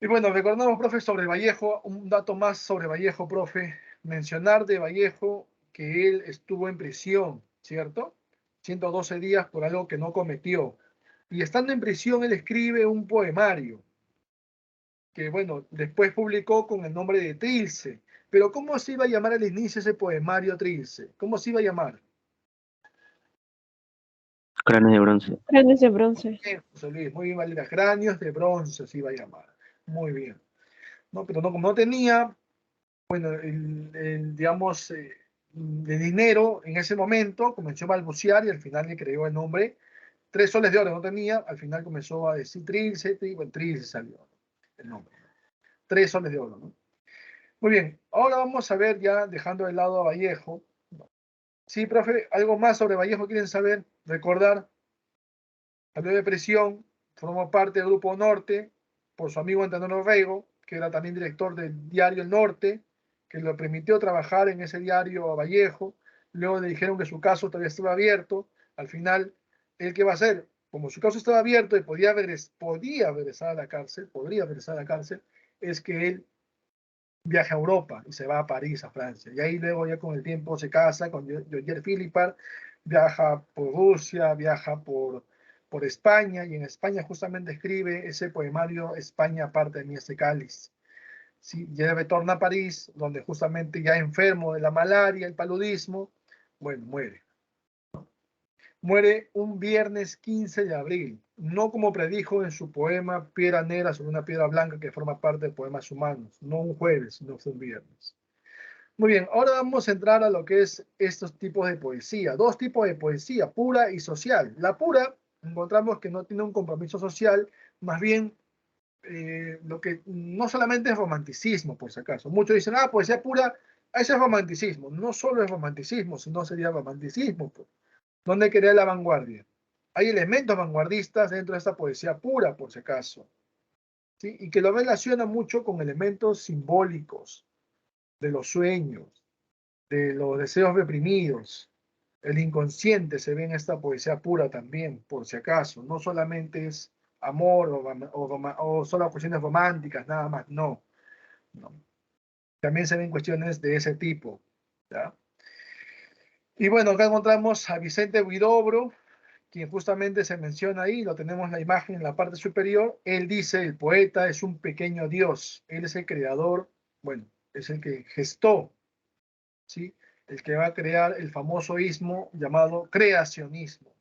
Y bueno, recordamos, profe, sobre Vallejo, un dato más sobre Vallejo, profe, mencionar de Vallejo que él estuvo en prisión, ¿cierto? 112 días por algo que no cometió. Y estando en prisión, él escribe un poemario que, bueno, después publicó con el nombre de Trilce. Pero ¿cómo se iba a llamar al inicio ese poemario Trilce? ¿Cómo se iba a llamar? Cráneos de bronce. Cráneos de bronce. Bien, José Luis, muy bien, Valera. Cráneos de bronce se iba a llamar. Muy bien. No, pero no, como no tenía, bueno, digamos, de dinero en ese momento, comenzó a balbucear y al final le creó el nombre. 3 soles de oro no tenía, al final comenzó a decir Trilce, bueno, Trilce salió el nombre. 3 soles de oro, ¿no? Muy bien, ahora vamos a ver ya, dejando de lado a Vallejo. Sí, profe, ¿algo más sobre Vallejo quieren saber? Recordar, salió de prisión, formó parte del Grupo Norte por su amigo Antonio Rego, que era también director del diario El Norte, que le permitió trabajar en ese diario a Vallejo. Luego le dijeron que su caso todavía estaba abierto. Al final, ¿él qué va a hacer? Como su caso estaba abierto y podría regresar a la cárcel, es que él viaja a Europa y se va a París, a Francia. Y ahí luego ya con el tiempo se casa con Georgier Philippard, viaja por Rusia, viaja por España, y en España justamente escribe ese poemario España parte de mí este cáliz. ¿Sí? Ya retorna a París, donde justamente ya enfermo de la malaria, el paludismo, bueno, muere. Muere un viernes 15 de abril. no como predijo en su poema Piedra Negra sobre una piedra blanca que forma parte de Poemas Humanos, no un jueves, sino fue un viernes. Muy bien, ahora vamos a entrar a lo que es estos tipos de poesía. Dos tipos de poesía, pura y social. La pura, encontramos que no tiene un compromiso social, más bien lo que no solamente es romanticismo, por si acaso. Muchos dicen, ah, poesía pura, ese es romanticismo. No solo es romanticismo, sino sería romanticismo, pues. ¿Dónde quería la vanguardia? Hay elementos vanguardistas dentro de esta poesía pura, por si acaso, ¿sí? Y que lo relaciona mucho con elementos simbólicos de los sueños, de los deseos reprimidos. El inconsciente se ve en esta poesía pura también, por si acaso. No solamente es amor o solo cuestiones románticas, nada más. No, no. También se ven cuestiones de ese tipo. ¿Ya? Y bueno, acá encontramos a Vicente Huidobro, quien justamente se menciona ahí, lo tenemos en la imagen en la parte superior. Él dice, el poeta es un pequeño dios. Él es el creador, bueno, es el que gestó, ¿sí? El que va a crear el famoso ismo llamado creacionismo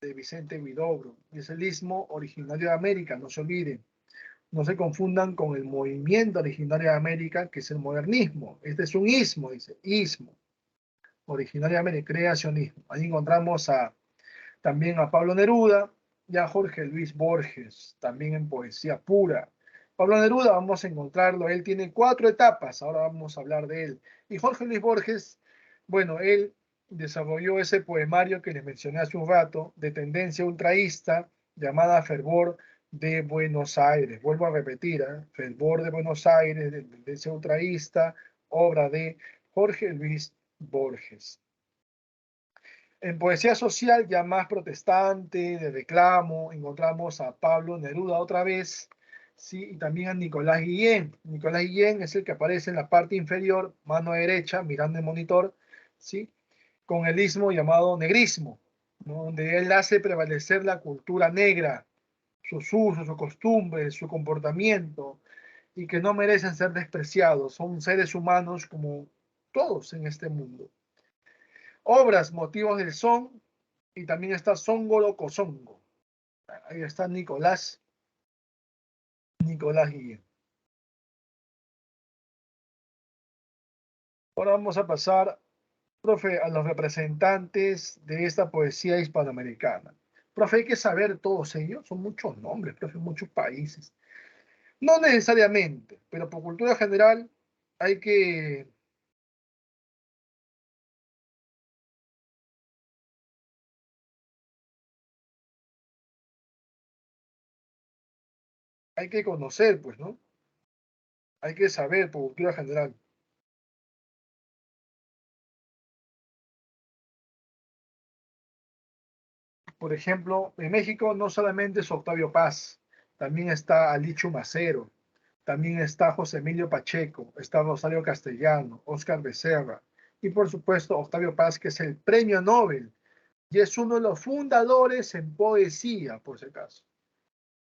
de Vicente Huidobro. Es el ismo originario de América, no se olviden. No se confundan con el movimiento originario de América, que es el modernismo. Este es un ismo, dice, ismo, originario de América, creacionismo. Ahí encontramos también a Pablo Neruda y a Jorge Luis Borges, también en poesía pura. Pablo Neruda vamos a encontrarlo, él tiene 4 etapas, ahora vamos a hablar de él. Y Jorge Luis Borges, bueno, él desarrolló ese poemario que les mencioné hace un rato, de tendencia ultraísta, llamada Fervor de Buenos Aires. Vuelvo a repetir, Fervor de Buenos Aires, de tendencia ultraísta, obra de Jorge Luis Borges. En poesía social, ya más protestante, de reclamo, encontramos a Pablo Neruda otra vez, ¿sí? Y también a Nicolás Guillén. Nicolás Guillén es el que aparece en la parte inferior, mano derecha, mirando el monitor, ¿sí? Con el ismo llamado negrismo, ¿no? Donde él hace prevalecer la cultura negra, sus usos, sus costumbres, su comportamiento, y que no merecen ser despreciados. Son seres humanos como todos en este mundo. Obras, motivos del son, y también está Songolo Cosongo. Ahí está Nicolás Guillén. Ahora vamos a pasar, profe, a los representantes de esta poesía hispanoamericana. Profe, hay que saber todos ellos, son muchos nombres, profe, muchos países. No necesariamente, pero por cultura general hay que, hay que conocer, pues, ¿no? Hay que saber por cultura general. Por ejemplo, en México no solamente es Octavio Paz, también está Alichu Macero, también está José Emilio Pacheco, está Rosario Castellano, Óscar Becerra y por supuesto Octavio Paz, que es el premio Nobel y es uno de los fundadores en poesía, por si acaso.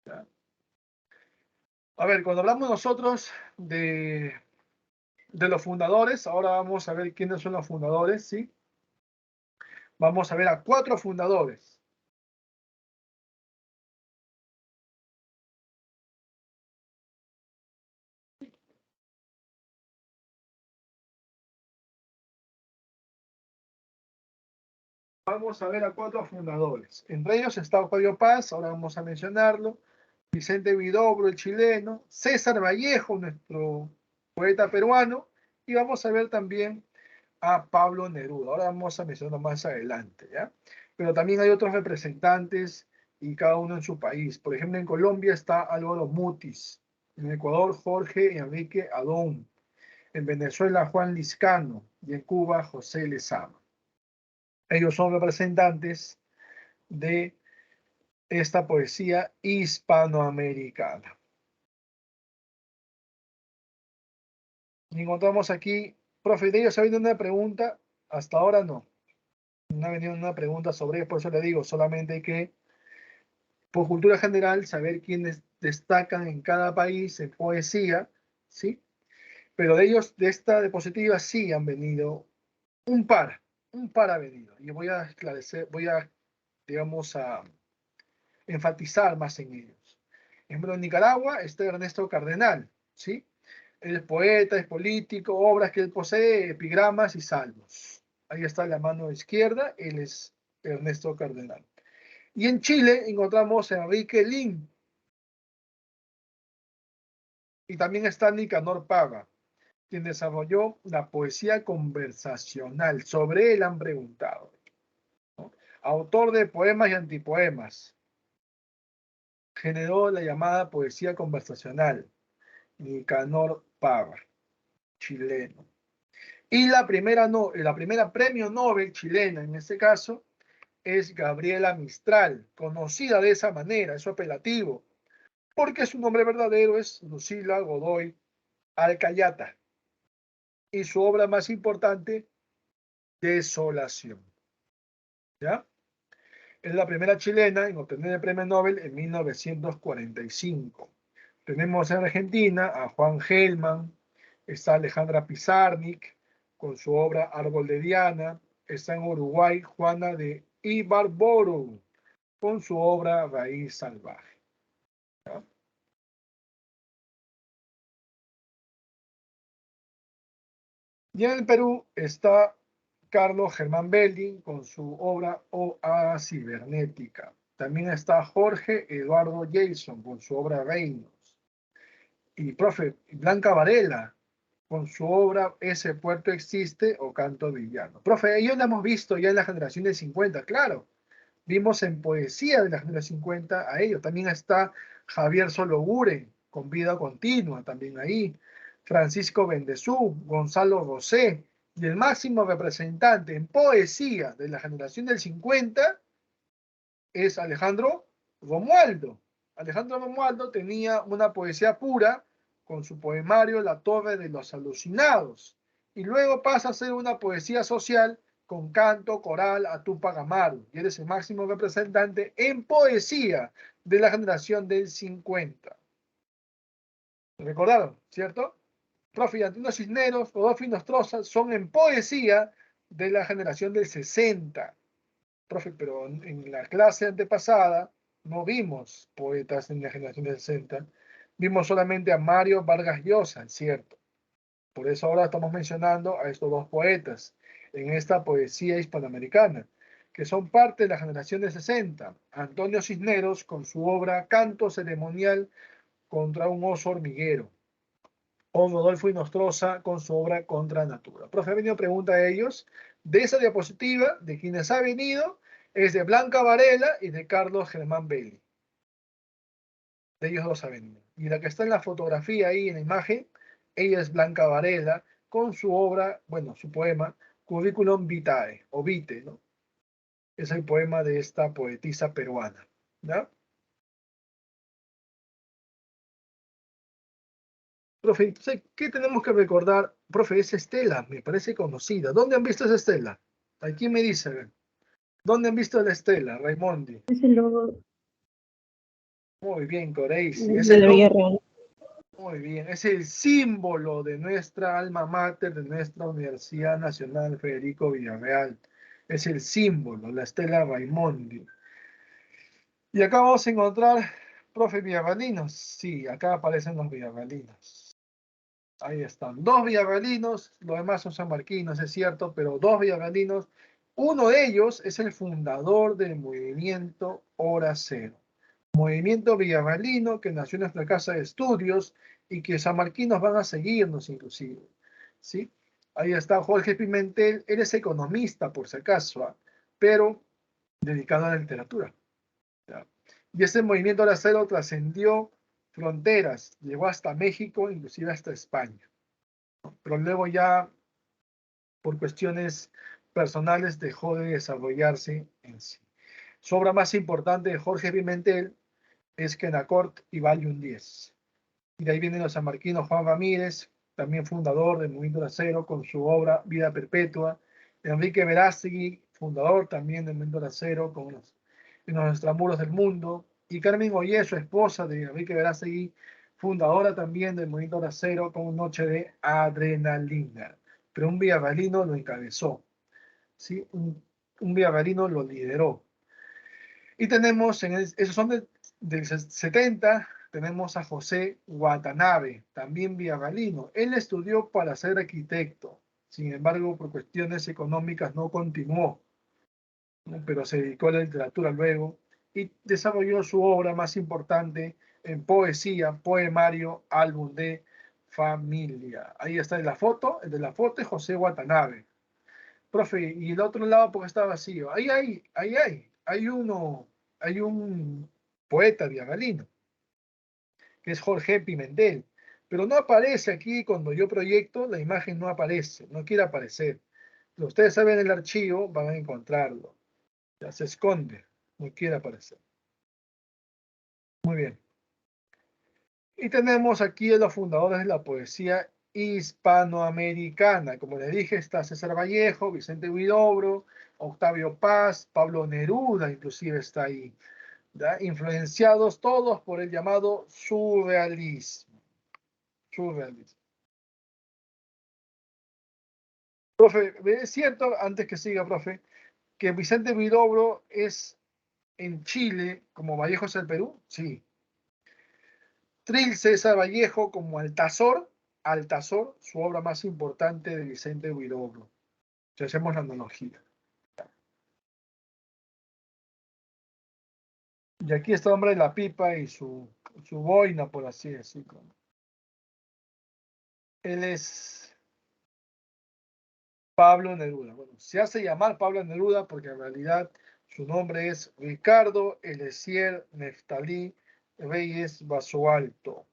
¿Ya? A ver, cuando hablamos nosotros de los fundadores, ahora vamos a ver quiénes son los fundadores, ¿sí? Vamos a ver a 4 fundadores. Vamos a ver a 4 fundadores. Entre ellos está Octavio Paz, ahora vamos a mencionarlo, Vicente Huidobro, el chileno, César Vallejo, nuestro poeta peruano, y vamos a ver también a Pablo Neruda. Ahora vamos a mencionarlo más adelante, ¿ya? Pero también hay otros representantes y cada uno en su país. Por ejemplo, en Colombia está Álvaro Mutis, en Ecuador Jorge Enrique Adón, en Venezuela Juan Liscano y en Cuba José Lezama. Ellos son representantes de esta poesía hispanoamericana. Y encontramos aquí, profe, de ellos ha venido una pregunta, hasta ahora no. No ha venido una pregunta sobre, por eso le digo, solamente hay que, por cultura general, saber quiénes destacan en cada país en poesía, ¿sí? Pero de ellos, de esta diapositiva, sí han venido un par ha venido. Y voy a esclarecer, digamos, a enfatizar más en ellos. En Nicaragua está Ernesto Cardenal, ¿sí? Él es poeta, es político, obras que él posee, epigramas y salmos. Ahí está la mano izquierda, él es Ernesto Cardenal. Y en Chile encontramos a Enrique Lin. Y también está Nicanor Paga, quien desarrolló la poesía conversacional. Sobre él han preguntado, ¿no? Autor de poemas y antipoemas. Generó la llamada poesía conversacional. Nicanor Paga, chileno. Y la primera premio Nobel chilena, en este caso, es Gabriela Mistral, conocida de esa manera, es su apelativo, porque su nombre verdadero es Lucila Godoy Alcayata. Y su obra más importante, Desolación. ¿Ya? Es la primera chilena en obtener el premio Nobel en 1945. Tenemos en Argentina a Juan Gelman, está Alejandra Pizarnik con su obra Árbol de Diana, está en Uruguay Juana de Ibarburu con su obra Raíz Salvaje. ¿Ya? Y en el Perú está Carlos Germán Belding con su obra Oa Cibernética. También está Jorge Eduardo Jason con su obra Reinos. Y profe, Blanca Varela con su obra Ese puerto existe o Canto Villano. Profe, ellos la hemos visto ya en la generación del 50, claro. Vimos en poesía de la generación 50 a ellos. También está Javier Sologure con Vida Continua, también ahí. Francisco Bendezú, Gonzalo Rosé, y el máximo representante en poesía de la generación del 50 es Alejandro Romualdo. Alejandro Romualdo tenía una poesía pura con su poemario La Torre de los Alucinados, y luego pasa a ser una poesía social con canto coral a Tupac Amaru, y eres el máximo representante en poesía de la generación del 50. ¿Recordaron? ¿Cierto? Profe Antino Cisneros, Rodolfo Nostroza son en poesía de la generación del 60. Profe, pero en la clase antepasada no vimos poetas en la generación del 60. Vimos solamente a Mario Vargas Llosa, ¿cierto? Por eso ahora estamos mencionando a estos dos poetas en esta poesía hispanoamericana, que son parte de la generación del 60. Antonio Cisneros con su obra Canto Ceremonial contra un oso hormiguero, o Rodolfo Nostroza con su obra Contra Natura. Profe, ha venido pregunta a ellos. De esa diapositiva, de quienes ha venido, es de Blanca Varela y de Carlos Germán Belli. De ellos dos ha venido. Y la que está en la fotografía ahí en la imagen, ella es Blanca Varela con su obra, bueno, su poema, Curriculum Vitae, o Vite, ¿no? Es el poema de esta poetisa peruana, ¿ya? Profe, entonces, ¿qué tenemos que recordar? Profe, esa Estela, me parece conocida. ¿Dónde han visto esa Estela? Aquí me dice, ¿dónde han visto la Estela, Raimondi? Es el logo Muy bien, Coreisi. Es de el la logo. Villarreal. Muy bien, es el símbolo de nuestra alma mater, de nuestra Universidad Nacional Federico Villarreal. Es el símbolo, la Estela Raimondi. Y acá vamos a encontrar, profe, villarrealinos. Sí, acá aparecen los villarrealinos. Ahí están, dos villarrealinos, los demás son sanmarquinos, es cierto, pero dos villarrealinos. Uno de ellos es el fundador del movimiento Hora Cero. Movimiento villarrealino que nació en nuestra casa de estudios y que sanmarquinos van a seguirnos inclusive, ¿sí? Ahí está Jorge Pimentel, él es economista por si acaso, ¿ah? Pero dedicado a la literatura, ¿ya? Y este movimiento de acero trascendió fronteras, llegó hasta México, inclusive hasta España, ¿no? Pero luego ya por cuestiones personales dejó de desarrollarse en sí. Su obra más importante de Jorge Pimentel es Quenacort y Valium 10. Y de ahí vienen los sanmarquinos Juan Ramírez, también fundador del Movimiento de Acero, con su obra Vida Perpetua. Enrique Verástegui, fundador también del Movimiento de Acero, con los extramuros del mundo. Y Carmen Ollé, su esposa de Enrique Verástegui, fundadora también del Movimiento de Acero, con Noche de Adrenalina. Pero un villarrealino lo encabezó, ¿sí? Un villarrealino lo lideró. Y tenemos, esos son del 70, tenemos a José Watanabe, también villagalino. Él estudió para ser arquitecto, sin embargo, por cuestiones económicas no continuó, ¿no? Pero se dedicó a la literatura luego y desarrolló su obra más importante en poesía, poemario, álbum de familia. Ahí está en la foto, el de la foto es José Watanabe. Profe, y el otro lado porque está vacío. Hay uno, hay un poeta diagalino, que es Jorge Pimentel, pero no aparece aquí cuando yo proyecto, la imagen no aparece, no quiere aparecer. Si ustedes saben el archivo, van a encontrarlo. Ya se esconde, no quiere aparecer. Muy bien. Y tenemos aquí a los fundadores de la poesía hispanoamericana. Como les dije, está César Vallejo, Vicente Huidobro, Octavio Paz, Pablo Neruda, inclusive está ahí, ¿ya? Influenciados todos por el llamado surrealismo. Surrealismo. Profe, ¿es cierto, antes que siga, profe, que Vicente Huidobro es en Chile como Vallejo es el Perú? Sí. Trill César Vallejo como Altazor, Altazor, su obra más importante de Vicente Huidobro. Si hacemos la analogía. Y aquí está el hombre de la pipa y su boina, por así decirlo. Él es Pablo Neruda. Bueno, se hace llamar Pablo Neruda porque en realidad su nombre es Ricardo Eliezer Neftalí Reyes Basualto.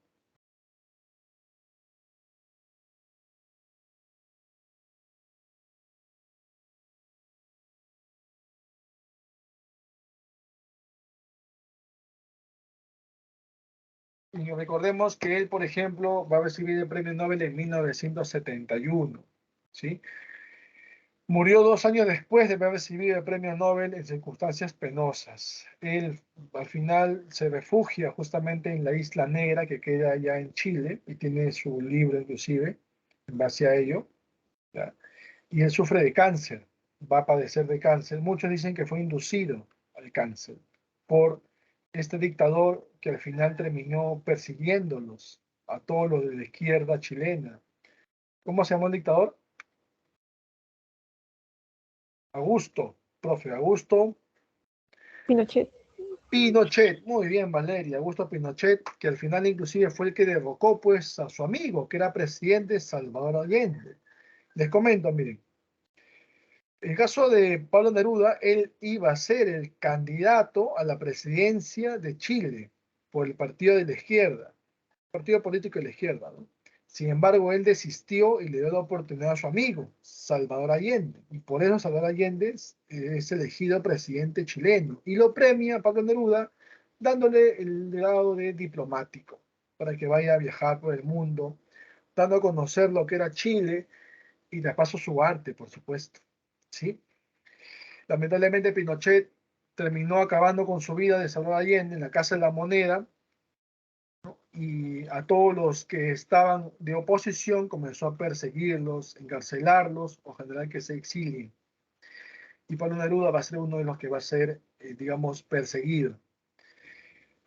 Y recordemos que él, por ejemplo, va a recibir el premio Nobel en 1971, ¿sí? Murió 2 años después de haber recibido el premio Nobel en circunstancias penosas. Él al final se refugia justamente en la Isla Negra que queda allá en Chile y tiene su libro inclusive en base a ello, ¿ya? Y él sufre de cáncer, va a padecer de cáncer. Muchos dicen que fue inducido al cáncer por este dictador que al final terminó persiguiéndolos a todos los de la izquierda chilena. ¿Cómo se llamó el dictador? Augusto, profe, Augusto Pinochet. Pinochet. Muy bien, Valeria, Augusto Pinochet, que al final inclusive fue el que derrocó pues a su amigo, que era presidente Salvador Allende. Les comento, miren, el caso de Pablo Neruda, él iba a ser el candidato a la presidencia de Chile por el partido de la izquierda, partido político de la izquierda, ¿no? Sin embargo, él desistió y le dio la oportunidad a su amigo, Salvador Allende, y por eso Salvador Allende es elegido presidente chileno y lo premia a Pablo Neruda dándole el grado de diplomático para que vaya a viajar por el mundo, dando a conocer lo que era Chile y de paso su arte, por supuesto, ¿sí? Lamentablemente Pinochet terminó acabando con su vida de Salvador Allende en la Casa de la Moneda, ¿no? Y a todos los que estaban de oposición comenzó a perseguirlos, encarcelarlos o generar que se exilien. Y Pablo Neruda va a ser uno de los que va a ser, digamos, perseguido.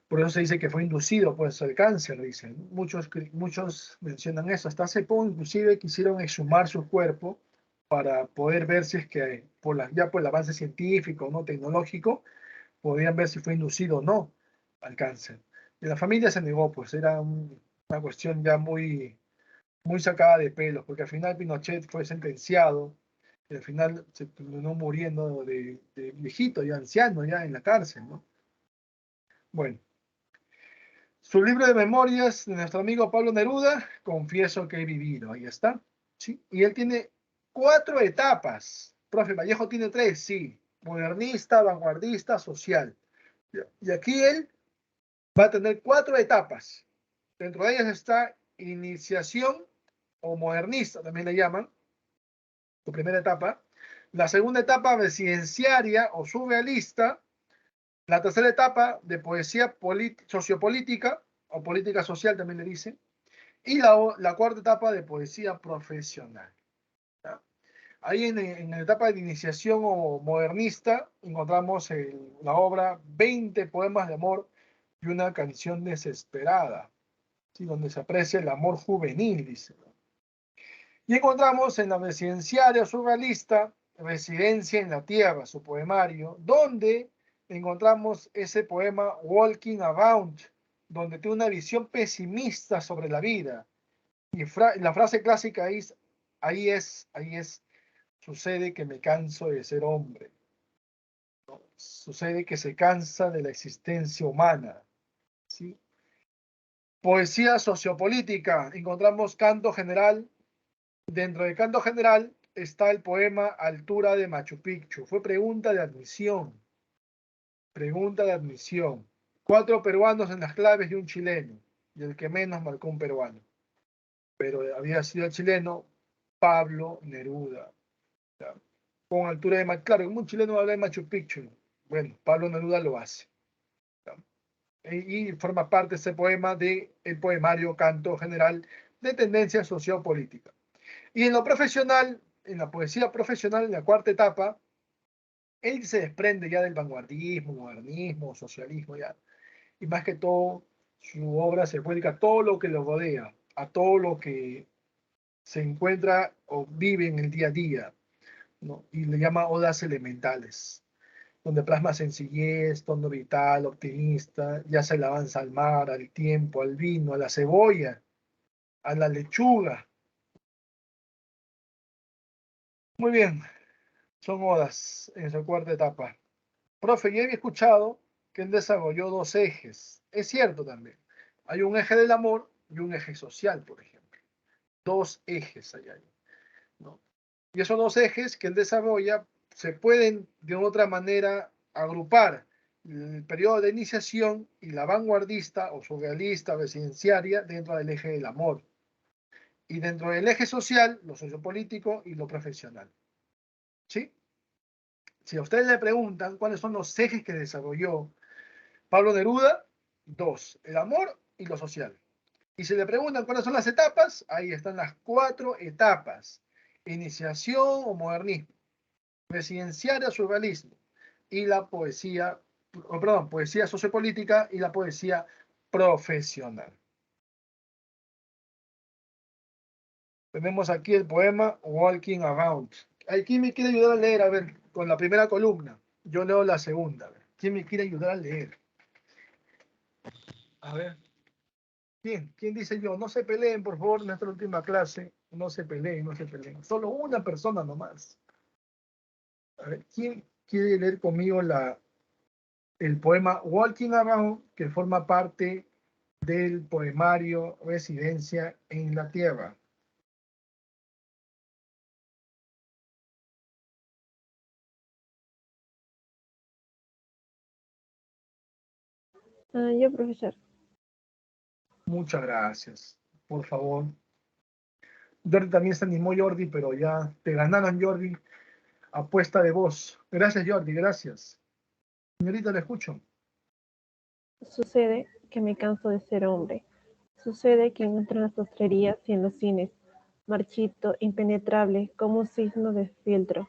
Por eso se dice que fue inducido pues, al cáncer, dicen. Muchos mencionan eso. Hasta hace poco inclusive quisieron exhumar su cuerpo para poder ver si es que ya por el avance científico, no tecnológico, podían ver si fue inducido o no al cáncer. Y la familia se negó, pues era una cuestión ya muy sacada de pelos, porque al final Pinochet fue sentenciado y al final se terminó muriendo de viejito, ya anciano, ya en la cárcel, ¿no? Bueno, su libro de memorias de nuestro amigo Pablo Neruda, Confieso que he vivido, ahí está, ¿sí? Y él tiene 4 etapas. Profe Vallejo tiene 3, sí, modernista, vanguardista, social. Y aquí él va a tener 4 etapas. Dentro de ellas está iniciación o modernista, también le llaman, su primera etapa. La segunda etapa residenciaria o surrealista. La tercera etapa de poesía sociopolítica o política social también le dicen. Y la cuarta etapa de poesía profesional, ¿ya? Ahí en la etapa de iniciación o modernista encontramos la obra 20 poemas de amor y una canción desesperada, ¿sí? Donde se aprecia el amor juvenil, dice. Y encontramos en la residenciaria surrealista, Residencia en la Tierra, su poemario, donde encontramos ese poema Walking Around, donde tiene una visión pesimista sobre la vida. Y la frase clásica es, ahí es, sucede que me canso de ser hombre. ¿No? Sucede que se cansa de la existencia humana. ¿Sí? Poesía sociopolítica, encontramos canto general. Dentro del canto general está el poema Altura de Machu Picchu. Fue pregunta de admisión. Pregunta de admisión. 4 peruanos en las claves y un chileno. Y el que menos marcó un peruano. Pero había sido el chileno Pablo Neruda. ¿Ya? Con altura de Machu Picchu. Claro, como un chileno habla de Machu Picchu. Bueno, Pablo Neruda lo hace. ¿Ya? Y forma parte de ese poema del poemario Canto General de tendencia sociopolítica. Y en lo profesional, en la poesía profesional, en la cuarta etapa, él se desprende ya del vanguardismo, modernismo, socialismo, ya. Y más que todo, su obra se dedica a todo lo que lo rodea, a todo lo que se encuentra o vive en el día a día, ¿no? Y le llama odas elementales, donde plasma sencillez, tono vital, optimista, ya se le avanza al mar, al tiempo, al vino, a la cebolla, a la lechuga. Muy bien, son odas en su cuarta etapa. Profe, yo había escuchado que él desarrolló 2 ejes. Es cierto también. Hay un eje del amor y un eje social, por ejemplo. 2 ejes hay ahí, ¿no? Y esos 2 ejes que él desarrolla se pueden de otra manera agrupar el periodo de iniciación y la vanguardista o surrealista residenciaria dentro del eje del amor. Y dentro del eje social, lo sociopolítico y lo profesional. ¿Sí? Si a ustedes le preguntan cuáles son los ejes que desarrolló Pablo Neruda, 2, el amor y lo social. Y si le preguntan cuáles son las etapas, ahí están las 4 etapas. Iniciación o modernismo, residenciaria surrealismo y la poesía, perdón, poesía sociopolítica y la poesía profesional. Tenemos aquí el poema Walking Around. ¿Quién me quiere ayudar a leer? A ver, con la primera columna. Yo leo la segunda. A ver. ¿Quién me quiere ayudar a leer? A ver. ¿Quién dice yo? No se peleen, por favor, en nuestra última clase. No se peleen, no se peleen. Solo una persona nomás. A ver, ¿quién quiere leer conmigo el poema Walking Around, que forma parte del poemario Residencia en la Tierra? Yo, profesor. Muchas gracias. Por favor. Jordi también se animó, Jordi, pero ya te ganaron, Jordi. Apuesta de voz. Gracias, Jordi, gracias. Señorita, le escucho. Sucede que me canso de ser hombre. Sucede que entro en las postrerías y en los cines, marchito, impenetrable, como un cisne de fieltro,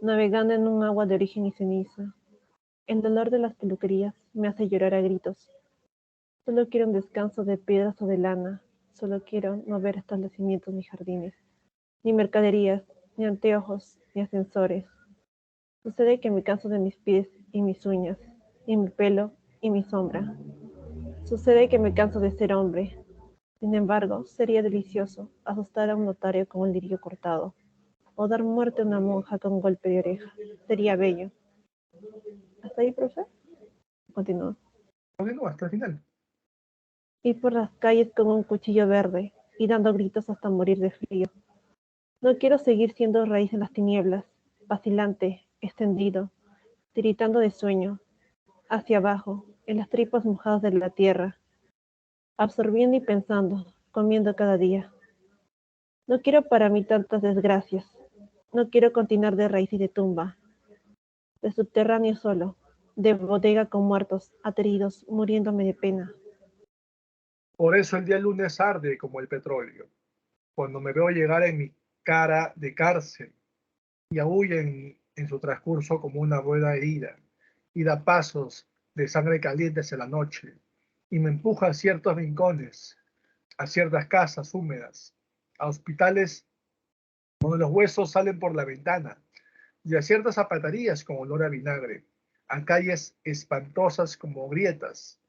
navegando en un agua de origen y ceniza. El dolor de las peluquerías me hace llorar a gritos. Solo quiero un descanso de piedras o de lana. Solo quiero no ver establecimientos ni jardines, ni mercaderías, ni anteojos, ni ascensores. Sucede que me canso de mis pies y mis uñas, y mi pelo y mi sombra. Sucede que me canso de ser hombre. Sin embargo, sería delicioso asustar a un notario con un lirio cortado, o dar muerte a una monja con un golpe de oreja. Sería bello. ¿Hasta ahí, profe? Continúa. Continúa hasta el final. Ir por las calles con un cuchillo verde y dando gritos hasta morir de frío. No quiero seguir siendo raíz en las tinieblas, vacilante, extendido, tiritando de sueño, hacia abajo, en las tripas mojadas de la tierra, absorbiendo y pensando, comiendo cada día. No quiero para mí tantas desgracias. No quiero continuar de raíz y de tumba, de subterráneo solo, de bodega con muertos, ateridos, muriéndome de pena. Por eso el día lunes arde como el petróleo, cuando me veo llegar en mi cara de cárcel, y aúlla en su transcurso como una rueda herida, y da pasos de sangre caliente hacia la noche, y me empuja a ciertos rincones, a ciertas casas húmedas, a hospitales donde los huesos salen por la ventana, y a ciertas zapaterías con olor a vinagre, a calles espantosas como grietas.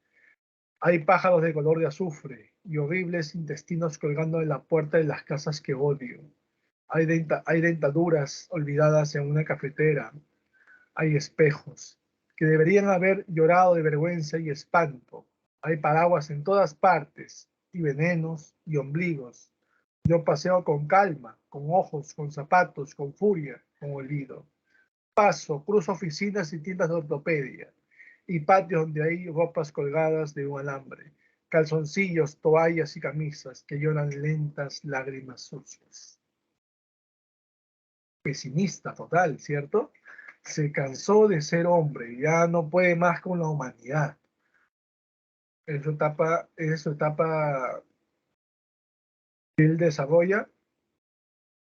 Hay pájaros de color de azufre y horribles intestinos colgando en la puerta de las casas que odio. Hay dentaduras olvidadas en una cafetera. Hay espejos que deberían haber llorado de vergüenza y espanto. Hay paraguas en todas partes y venenos y ombligos. Yo paseo con calma, con ojos, con zapatos, con furia, con olvido. Paso, cruzo oficinas y tiendas de ortopedia y patios donde hay ropas colgadas de un alambre, calzoncillos, toallas y camisas que lloran lentas lágrimas sucias. Pesimista total, ¿cierto? Se cansó de ser hombre, ya no puede más con la humanidad. Es su etapa que él desarrolla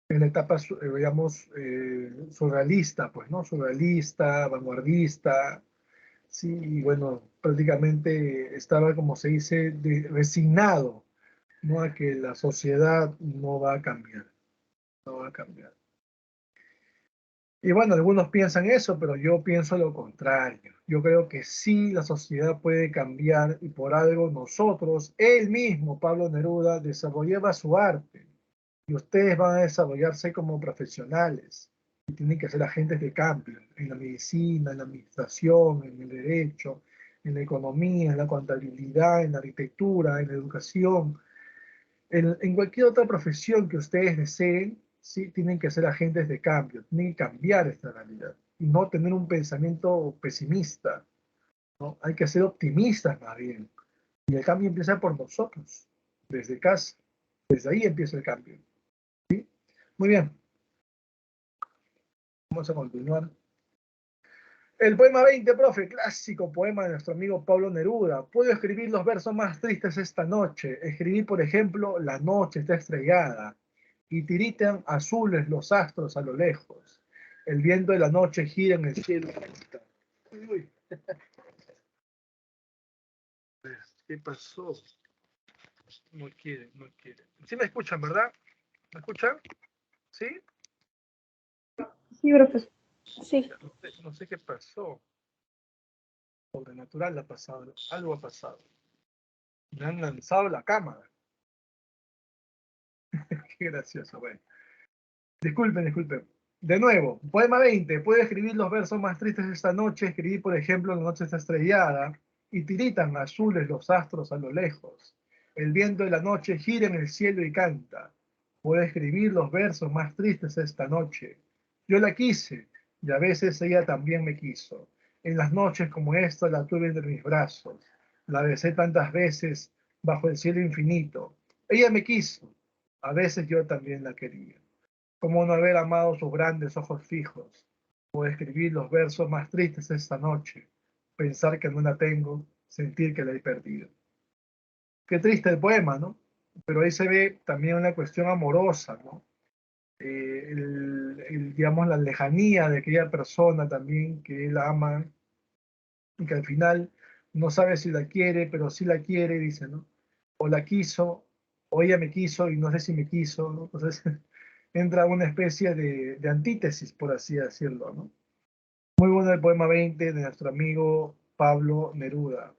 en la etapa, digamos, surrealista, pues, ¿no? Surrealista, vanguardista, sí, y bueno, prácticamente estaba, como se dice, resignado, ¿no? A que la sociedad no va a cambiar, no va a cambiar. Y bueno, algunos piensan eso, pero yo pienso lo contrario. Yo creo que sí, la sociedad puede cambiar y por algo nosotros, él mismo, Pablo Neruda, desarrollaba su arte y ustedes van a desarrollarse como profesionales y tienen que ser agentes de cambio en la medicina, en la administración, en el derecho, en la economía, en la contabilidad, en la arquitectura, en la educación, en cualquier otra profesión que ustedes deseen, sí, tienen que ser agentes de cambio, tienen que cambiar esta realidad y no tener un pensamiento pesimista, ¿no? Hay que ser optimistas más bien. Y el cambio empieza por nosotros, desde casa, desde ahí empieza el cambio. ¿Sí? Muy bien, vamos a continuar. El poema 20, profe, clásico poema de nuestro amigo Pablo Neruda. Puedo escribir los versos más tristes esta noche. Escribí, por ejemplo, la noche está estrellada y tiritan azules los astros a lo lejos. El viento de la noche gira en el cielo. Uy, ¿qué pasó? No quiere, no quiere. Sí me escuchan, ¿verdad? ¿Me escuchan? ¿Sí? Sí, profesor. Sí. No sé qué pasó. Sobrenatural ha pasado. Algo ha pasado. Me han lanzado la cámara. Qué gracioso. Bueno. Disculpen, disculpen. De nuevo, poema 20. Puedo escribir los versos más tristes de esta noche. Escribí, por ejemplo, la noche está estrellada y tiritan azules los astros a lo lejos. El viento de la noche gira en el cielo y canta. Puedo escribir los versos más tristes de esta noche. Yo la quise y a veces ella también me quiso. En las noches como esta la tuve entre mis brazos. La besé tantas veces bajo el cielo infinito. Ella me quiso. A veces yo también la quería. ¿Cómo no haber amado sus grandes ojos fijos? O escribir los versos más tristes esta noche. Pensar que no la tengo, sentir que la he perdido. Qué triste el poema, ¿no? Pero ahí se ve también una cuestión amorosa, ¿no? Digamos, la lejanía de aquella persona también que él ama y que al final no sabe si la quiere, pero sí la quiere, dice, ¿no? O la quiso, o ella me quiso y no sé si me quiso, ¿no? Entonces entra una especie de antítesis, por así decirlo, ¿no? Muy bueno el poema 20 de nuestro amigo Pablo Neruda.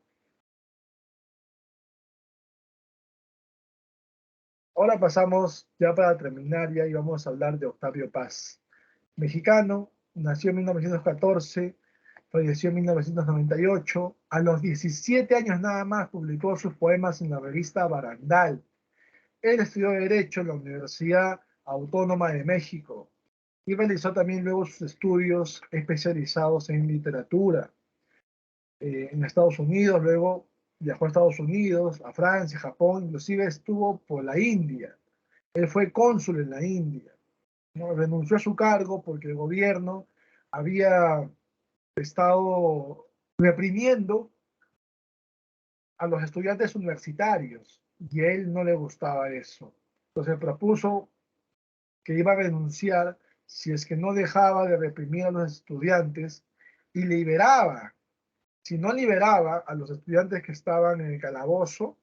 Ahora pasamos, ya para terminar, ya íbamos a hablar de Octavio Paz. Mexicano, nació en 1914, falleció en 1998. A los 17 años nada más publicó sus poemas en la revista Barandal. Él estudió Derecho en la Universidad Autónoma de México y realizó también luego sus estudios especializados en literatura en Estados Unidos, luego viajó a Estados Unidos, a Francia, Japón, inclusive estuvo por la India. Él fue cónsul en la India, ¿no? Renunció a su cargo porque el gobierno había estado reprimiendo a los estudiantes universitarios y a él no le gustaba eso. Entonces propuso que iba a renunciar si es que no dejaba de reprimir a los estudiantes y liberaba. Si no liberaba a los estudiantes que estaban en el calabozo,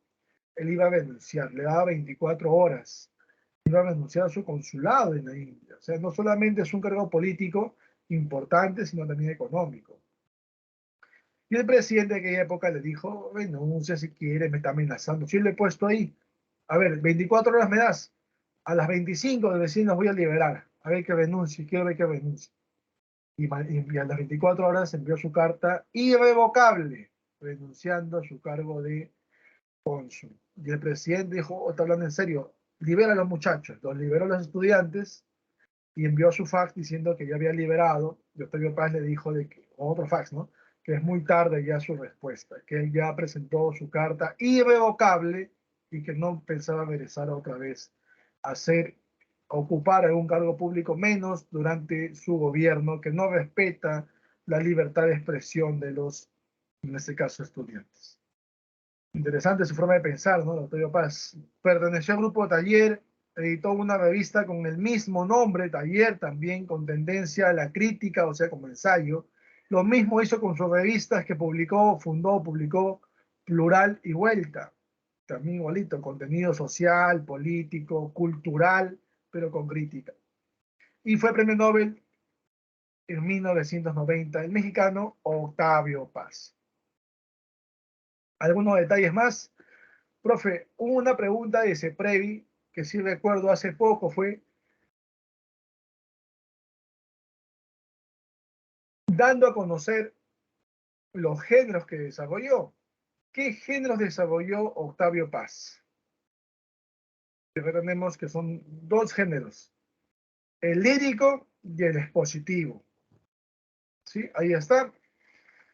él iba a renunciar, le daba 24 horas, iba a renunciar a su consulado en la India. O sea, no solamente es un cargo político importante, sino también económico. Y el presidente de aquella época le dijo, renuncia si quiere, me está amenazando. Si yo le he puesto ahí, a ver, 24 horas me das, a las 25 de recién los voy a liberar, a ver que renuncie, quiero ver que renuncie. Y a las 24 horas envió su carta irrevocable, renunciando a su cargo de cónsul. Y el presidente dijo, oh, está hablando en serio, libera a los muchachos. Los liberó a los estudiantes y envió su fax diciendo que ya había liberado. Y Octavio Paz le dijo, otro fax, ¿no? Que es muy tarde ya su respuesta, que él ya presentó su carta irrevocable y que no pensaba regresar otra vez a ocupar algún cargo público, menos durante su gobierno, que no respeta la libertad de expresión de los, en este caso, estudiantes. Interesante su forma de pensar, ¿no? Octavio Paz. Perteneció al grupo Taller, editó una revista con el mismo nombre, Taller, también con tendencia a la crítica, o sea, como ensayo. Lo mismo hizo con sus revistas que publicó Plural y Vuelta. También igualito, contenido social, político, cultural, pero con crítica. Y fue premio Nobel en 1990, el mexicano Octavio Paz. Algunos detalles más. Profe, una pregunta de Ceprevi que sí recuerdo hace poco fue, dando a conocer los géneros que desarrolló. ¿Qué géneros desarrolló Octavio Paz? Tenemos que son dos géneros, el lírico y el expositivo. ¿Sí? Ahí está.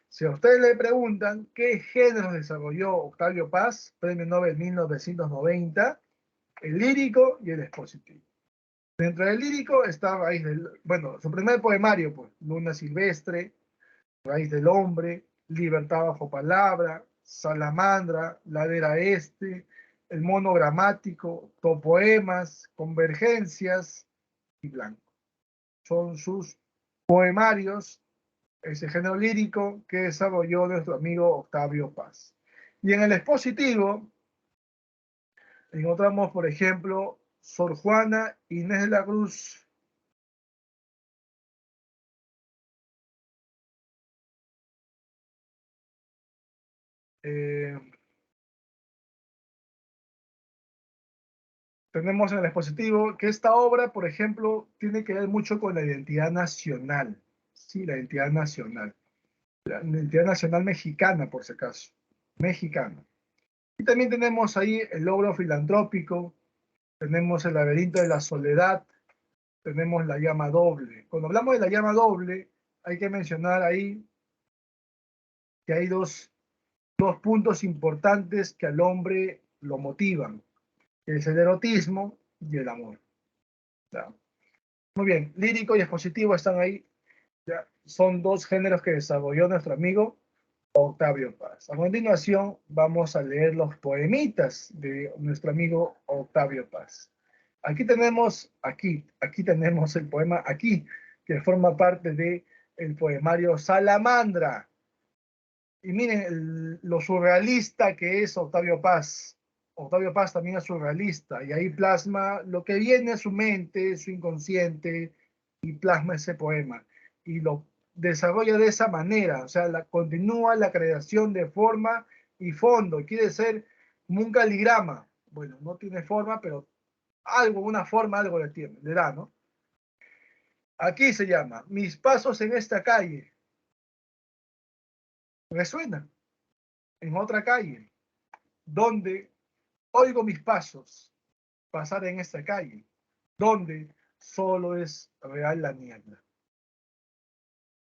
Si a ustedes le preguntan qué géneros desarrolló Octavio Paz, Premio Nobel 1990, el lírico y el expositivo. Dentro del lírico está su primer poemario, pues, Luna Silvestre, Raíz del Hombre, Libertad bajo palabra, Salamandra, Ladera Este, El Mono Gramático, Topoemas, Convergencias y Blanco. Son sus poemarios, ese género lírico que desarrolló nuestro amigo Octavio Paz. Y en el expositivo encontramos, por ejemplo, Sor Juana Inés de la Cruz, tenemos en el expositivo que esta obra, por ejemplo, tiene que ver mucho con la identidad nacional, ¿sí? La identidad nacional. La identidad nacional mexicana, por si acaso. Mexicana. Y también tenemos ahí el logro filantrópico, tenemos el laberinto de la soledad, tenemos la llama doble. Cuando hablamos de la llama doble, hay que mencionar ahí que hay dos puntos importantes que al hombre lo motivan, que es el erotismo y el amor. ¿Ya? Muy bien, lírico y expositivo están ahí. ¿Ya? Son dos géneros que desarrolló nuestro amigo Octavio Paz. A continuación vamos a leer los poemitas de nuestro amigo Octavio Paz. Aquí tenemos el poema Aquí, que forma parte del poemario Salamandra. Y miren lo surrealista que es Octavio Paz. Octavio Paz también es surrealista y ahí plasma lo que viene a su mente, su inconsciente, y plasma ese poema. Y lo desarrolla de esa manera, o sea, continúa la creación de forma y fondo. Quiere ser como un caligrama. Bueno, no tiene forma, pero una forma, algo le da, ¿no? Aquí se llama, mis pasos en esta calle. Resuena en otra calle, donde oigo mis pasos pasar en esta calle, donde solo es real la niebla.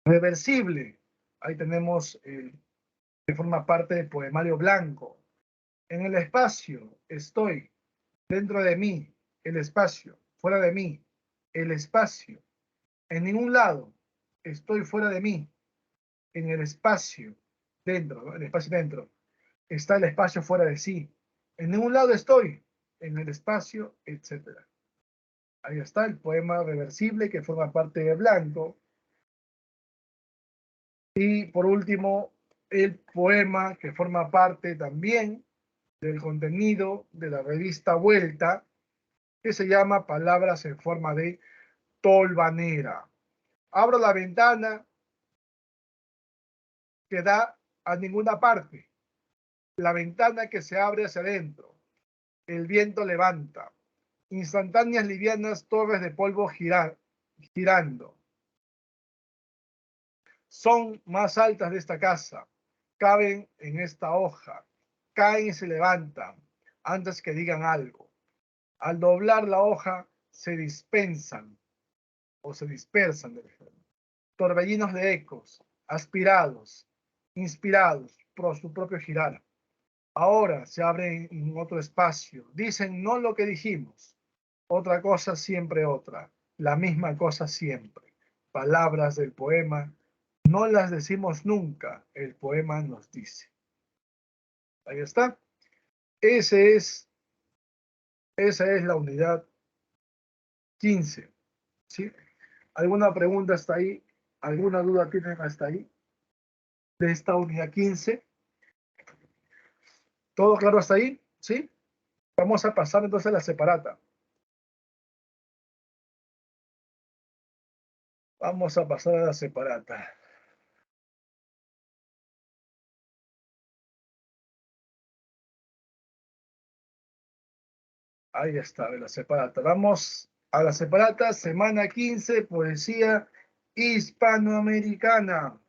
Reversible, ahí tenemos que forma parte del poemario blanco. En el espacio estoy, dentro de mí, el espacio, fuera de mí, el espacio. En ningún lado estoy fuera de mí, en el espacio, dentro, ¿no? El espacio dentro. Está el espacio fuera de sí. En ningún lado estoy, en el espacio, etc. Ahí está el poema reversible que forma parte de Blanco. Y por último, el poema que forma parte también del contenido de la revista Vuelta, que se llama Palabras en forma de tolvanera. Abro la ventana que da a ninguna parte, la ventana que se abre hacia adentro. El viento levanta, instantáneas livianas torres de polvo girando. Son más altas de esta casa, caben en esta hoja, caen y se levantan antes que digan algo. Al doblar la hoja se dispensan o se dispersan, torbellinos de ecos, aspirados, inspirados por su propio girar. Ahora se abren en otro espacio, dicen no lo que dijimos, otra cosa siempre otra, la misma cosa siempre. Palabras del poema, no las decimos nunca, el poema nos dice. Ahí está. Esa es la unidad 15. ¿Sí? ¿Alguna pregunta hasta ahí? ¿Alguna duda tienen hasta ahí? De esta unidad 15. ¿Todo claro hasta ahí? ¿Sí? Vamos a pasar entonces a la separata. Vamos a pasar a la separata. Ahí está, la separata. Vamos a la separata, semana 15, poesía hispanoamericana.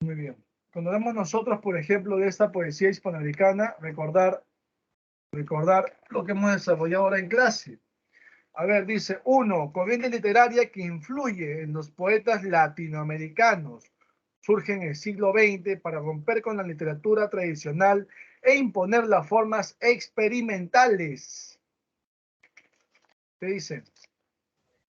Muy bien. Cuando vemos nosotros, por ejemplo, de esta poesía hispanoamericana, recordar lo que hemos desarrollado ahora en clase. A ver, dice, 1. Corriente literaria que influye en los poetas latinoamericanos. Surge en el siglo XX para romper con la literatura tradicional e imponer las formas experimentales. ¿Qué dice?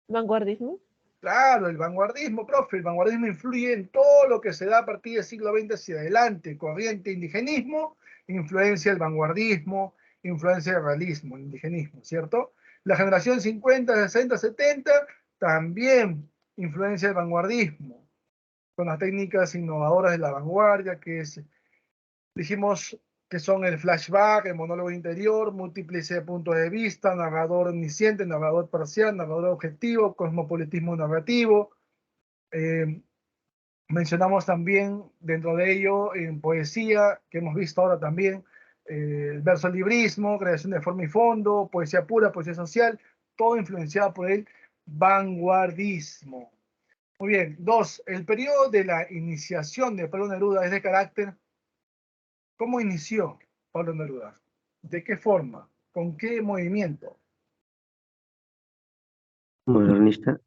Vanguardismo. Claro, el vanguardismo, profe. El vanguardismo influye en todo lo que se da a partir del siglo XX hacia adelante. Corriente indigenismo, influencia del vanguardismo, influencia del realismo, el indigenismo, ¿cierto? La generación 50, 60, 70, también influencia del vanguardismo, con las técnicas innovadoras de la vanguardia, que es, dijimos que son el flashback, el monólogo interior, múltiplice puntos de vista, narrador omnisciente, narrador parcial, narrador objetivo, cosmopolitismo narrativo. Mencionamos también dentro de ello en poesía, que hemos visto ahora también, el verso librismo, creación de forma y fondo, poesía pura, poesía social, todo influenciado por el vanguardismo. Muy bien. 2. El periodo de la iniciación de Pablo Neruda es de carácter. ¿Cómo inició Pablo Neruda? ¿De qué forma? ¿Con qué movimiento? Modernista.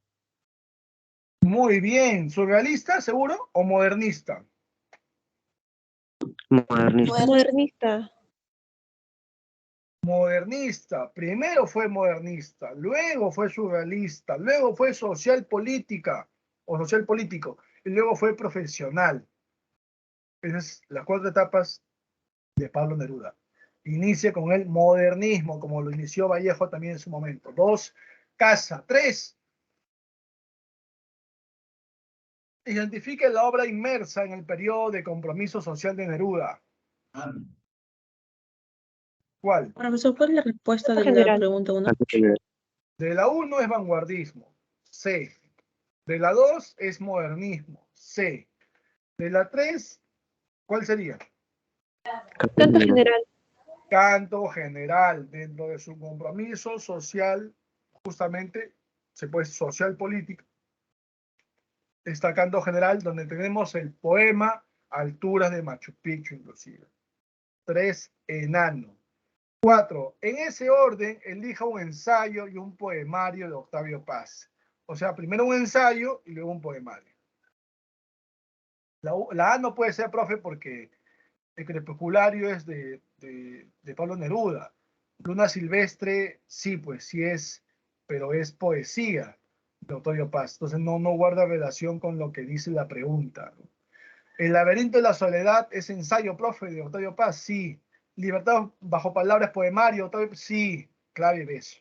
Muy bien. ¿Surrealista, seguro? ¿O modernista? Modernista. Modernista. Modernista. Primero fue modernista, luego fue surrealista, luego fue social política o social político, y luego fue profesional. Esas son las 4 etapas de Pablo Neruda. Inicia con el modernismo, como lo inició Vallejo también en su momento. 2. Casa. 3. Identifique la obra inmersa en el periodo de compromiso social de Neruda. ¿Cuál? Profesor, ¿cuál es la respuesta Nota de la general. pregunta 1? De la 1 es vanguardismo. C. De la 2 es modernismo. C. De la 3, ¿cuál sería? Canto general. Canto general, dentro de su compromiso social, justamente, se puede social político. Está canto general, donde tenemos el poema Alturas de Machu Picchu, inclusive. 3, enano. 4, en ese orden, elija un ensayo y un poemario de Octavio Paz. O sea, primero un ensayo y luego un poemario. La A no puede ser, profe, porque el crepusculario es de Pablo Neruda. Luna Silvestre, sí, pues sí es, pero es poesía de Octavio Paz. Entonces no guarda relación con lo que dice la pregunta, ¿no? El laberinto de la soledad es ensayo, profe, de Octavio Paz, sí. Libertad bajo palabras, poemario, Octavio, sí, clave beso.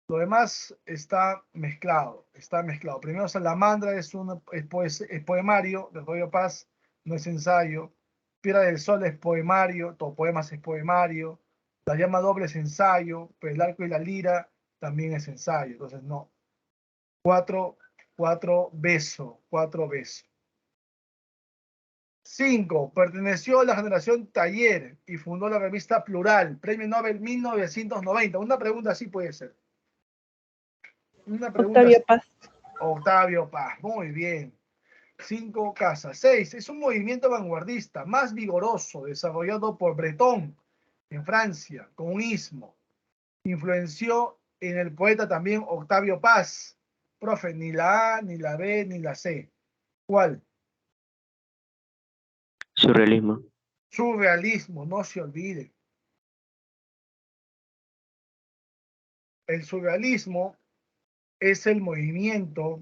Lo demás está mezclado, está mezclado. Primero Salamandra es poemario de Octavio Paz, no es ensayo. Piedra del Sol es poemario, todo poemas es poemario. La llama doble es ensayo, pero el arco y la lira también es ensayo. Entonces, no. Cuatro beso, cuatro beso. 5. Perteneció a la generación Taller y fundó la revista Plural, Premio Nobel 1990. Una pregunta así puede ser. Una pregunta Octavio así. Paz. Octavio Paz, muy bien. 5 casas. 6. Es un movimiento vanguardista más vigoroso desarrollado por Breton en Francia, con un istmo. Influenció en el poeta también Octavio Paz. Profe, ni la A, ni la B, ni la C. ¿Cuál? Surrealismo. Surrealismo, no se olvide. El surrealismo es el movimiento,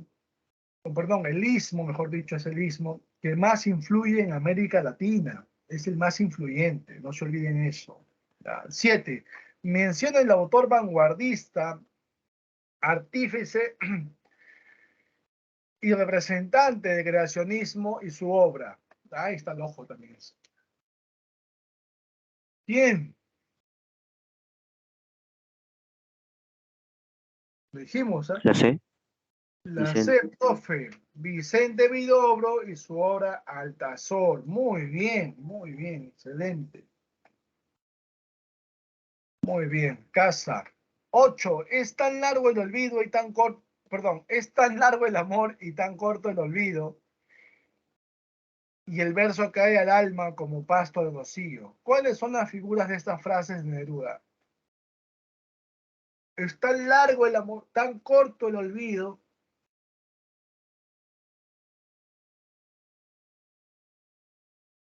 perdón, el istmo, mejor dicho, es el istmo que más influye en América Latina. Es el más influyente, no se olviden eso. 7. Menciona el autor vanguardista, artífice y representante del creacionismo y su obra. Ahí está el ojo también. ¿Quién? Lo dijimos, ¿eh? La C. La Vicente. C, profe. Vicente Vidobro y su obra Altazor. Muy bien, excelente. Muy bien, casa. 8. Es tan largo el olvido y tan corto, perdón, es tan largo el amor y tan corto el olvido. Y el verso cae al alma como pasto de rocío. ¿Cuáles son las figuras de estas frases de Neruda? Es tan largo el amor, tan corto el olvido.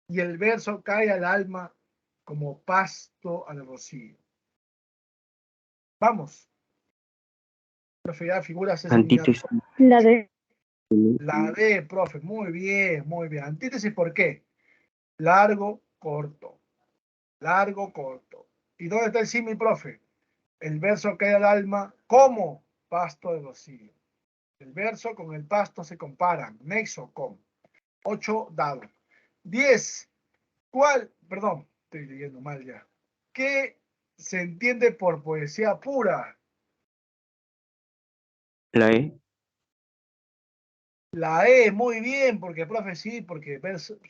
Y el verso cae al alma como pasto al rocío. Vamos. Profe, ya figuras es Antítesis. La D. La D, profe. Muy bien, muy bien. Antítesis, ¿por qué? Largo, corto. Largo, corto. ¿Y dónde está el símil, profe? El verso cae al alma como pasto de rocío. El verso con el pasto se comparan. Nexo con. 8 dado. 10. ¿Cuál? Perdón, estoy leyendo mal ya. ¿Qué se entiende por poesía pura? La E. La E, muy bien, porque profe, sí, porque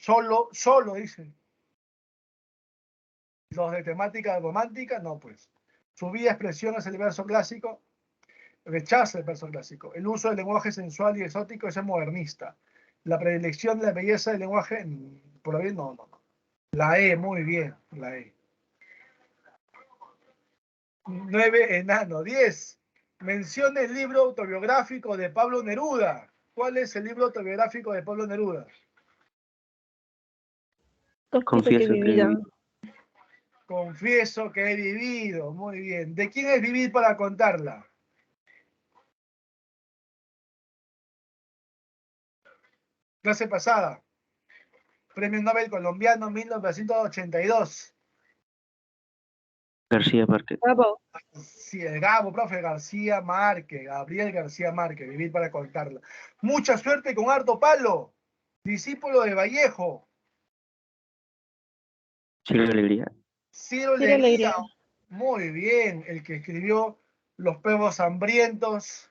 solo dicen. Los de temática romántica, no, pues. Su vía expresión es el verso clásico, rechaza el verso clásico. El uso del lenguaje sensual y exótico es el modernista. La predilección de la belleza del lenguaje, por ahí no. La E, muy bien, la E. 9, enano. 10. Menciona el libro autobiográfico de Pablo Neruda. ¿Cuál es el libro autobiográfico de Pablo Neruda? Confieso que he Confieso que he vivido. vivido. Confieso que he vivido. Muy bien. ¿De quién es vivir para contarla? Clase pasada. Premio Nobel colombiano 1982. García Márquez. Bravo. Sí, el Gabo, profe García Márquez, Gabriel García Márquez, vivir para contarla. Mucha suerte con Harto Palo, discípulo de Vallejo. Ciro Alegría. Ciro Ciro Leguía, Alegría. muy bien, el que escribió Los perros hambrientos,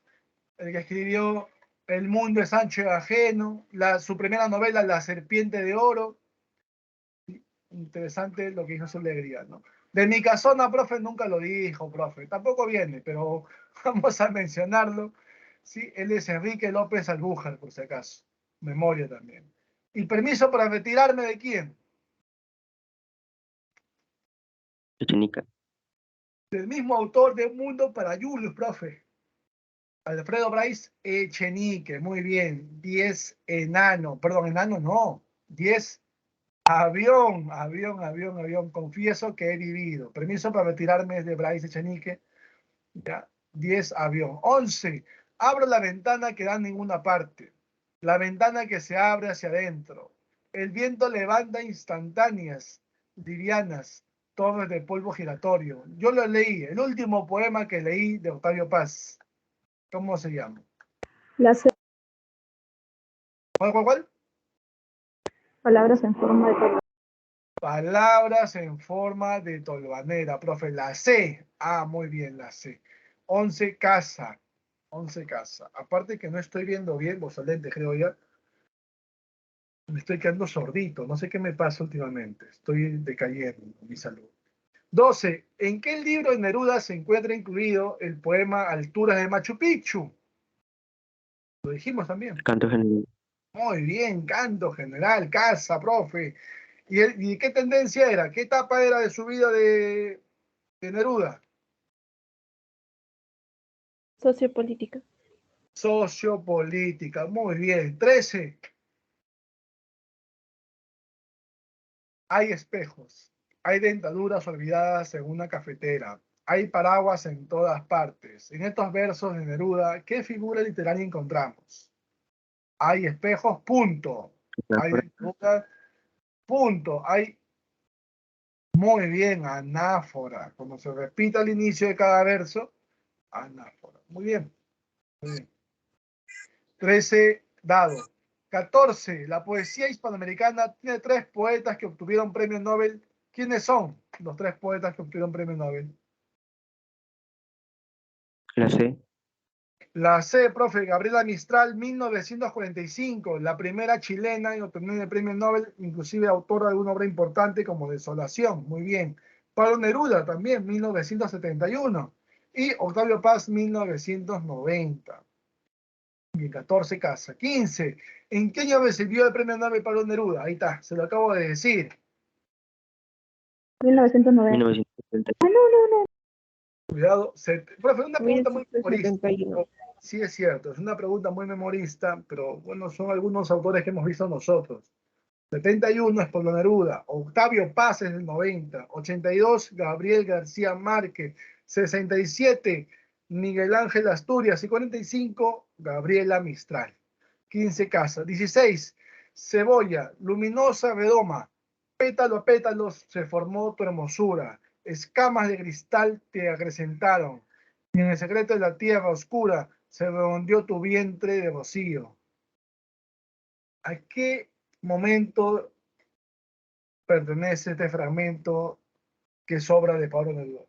el que escribió El mundo es ancho y ajeno, su primera novela La serpiente de oro. Interesante lo que dijo Ciro Alegría, ¿no? De mi casona, profe, nunca lo dijo, profe. Tampoco viene, pero vamos a mencionarlo. Sí, él es Enrique López Albújar, por si acaso. Memoria también. ¿Y permiso para retirarme de quién? Echenica. Del mismo autor de Un Mundo para Julius, profe. Alfredo Bryce Echenique, muy bien. 10 enano, perdón, enano no. 10 Avión. Confieso que he vivido. Permiso para retirarme de Bryce Echenique. Ya. 10, avión. 11. Abro la ventana que da a ninguna parte. La ventana que se abre hacia adentro. El viento levanta instantáneas, livianas, torres de polvo giratorio. Yo lo leí, el último poema que leí de Octavio Paz. ¿Cómo se llama? La C. ¿Cuál? Palabras en forma de tolvanera. Palabras en forma de tolvanera, profe. La C. Ah, muy bien, la C. 11, casa. 11, casa. Aparte que no estoy viendo bien, vos lente, creo ya. Me estoy quedando sordito. No sé qué me pasa últimamente. Estoy decayendo mi salud. 12. ¿En qué libro de Neruda se encuentra incluido el poema Alturas de Machu Picchu? Lo dijimos también. Canto general. Muy bien, canto general, casa, profe. ¿Y qué tendencia era? ¿Qué etapa era de su vida de Neruda? Sociopolítica. Sociopolítica, muy bien. 13. Hay espejos, hay dentaduras olvidadas en una cafetera, hay paraguas en todas partes. En estos versos de Neruda, ¿qué figura literaria encontramos? Hay espejos, punto. Hay Metáfora. dentaduras, punto. Hay, muy bien, anáfora. Cuando se repita al inicio de cada verso, anáfora. Muy bien, muy bien. 13, dado. 14. La poesía hispanoamericana tiene 3 poetas que obtuvieron premio Nobel. ¿Quiénes son los 3 poetas que obtuvieron premio Nobel? La C. La C, profe, Gabriela Mistral, 1945, la primera chilena en obtener el premio Nobel, inclusive autora de una obra importante como Desolación. Muy bien. Pablo Neruda también, 1971. Y Octavio Paz, 1990. Y 14, casa. 15. ¿En qué año recibió el premio Nobel Pablo Neruda? Ahí está, se lo acabo de decir. 1990. 1970. Cuidado. Profe, una pregunta muy memorista. 1971. Sí, es cierto, es una pregunta muy memorista, pero bueno, son algunos autores que hemos visto nosotros. 71 es Pablo Neruda, Octavio Paz es del 90, 82 Gabriel García Márquez, 67 Miguel Ángel Asturias y 45 Gabriela Mistral. 15, casa. 16, cebolla, luminosa redoma, pétalo a pétalos se formó tu hermosura, escamas de cristal te acrecentaron, y en el secreto de la tierra oscura se redondeó tu vientre de rocío. ¿A qué momento pertenece este fragmento que sobra de Pablo Neruda?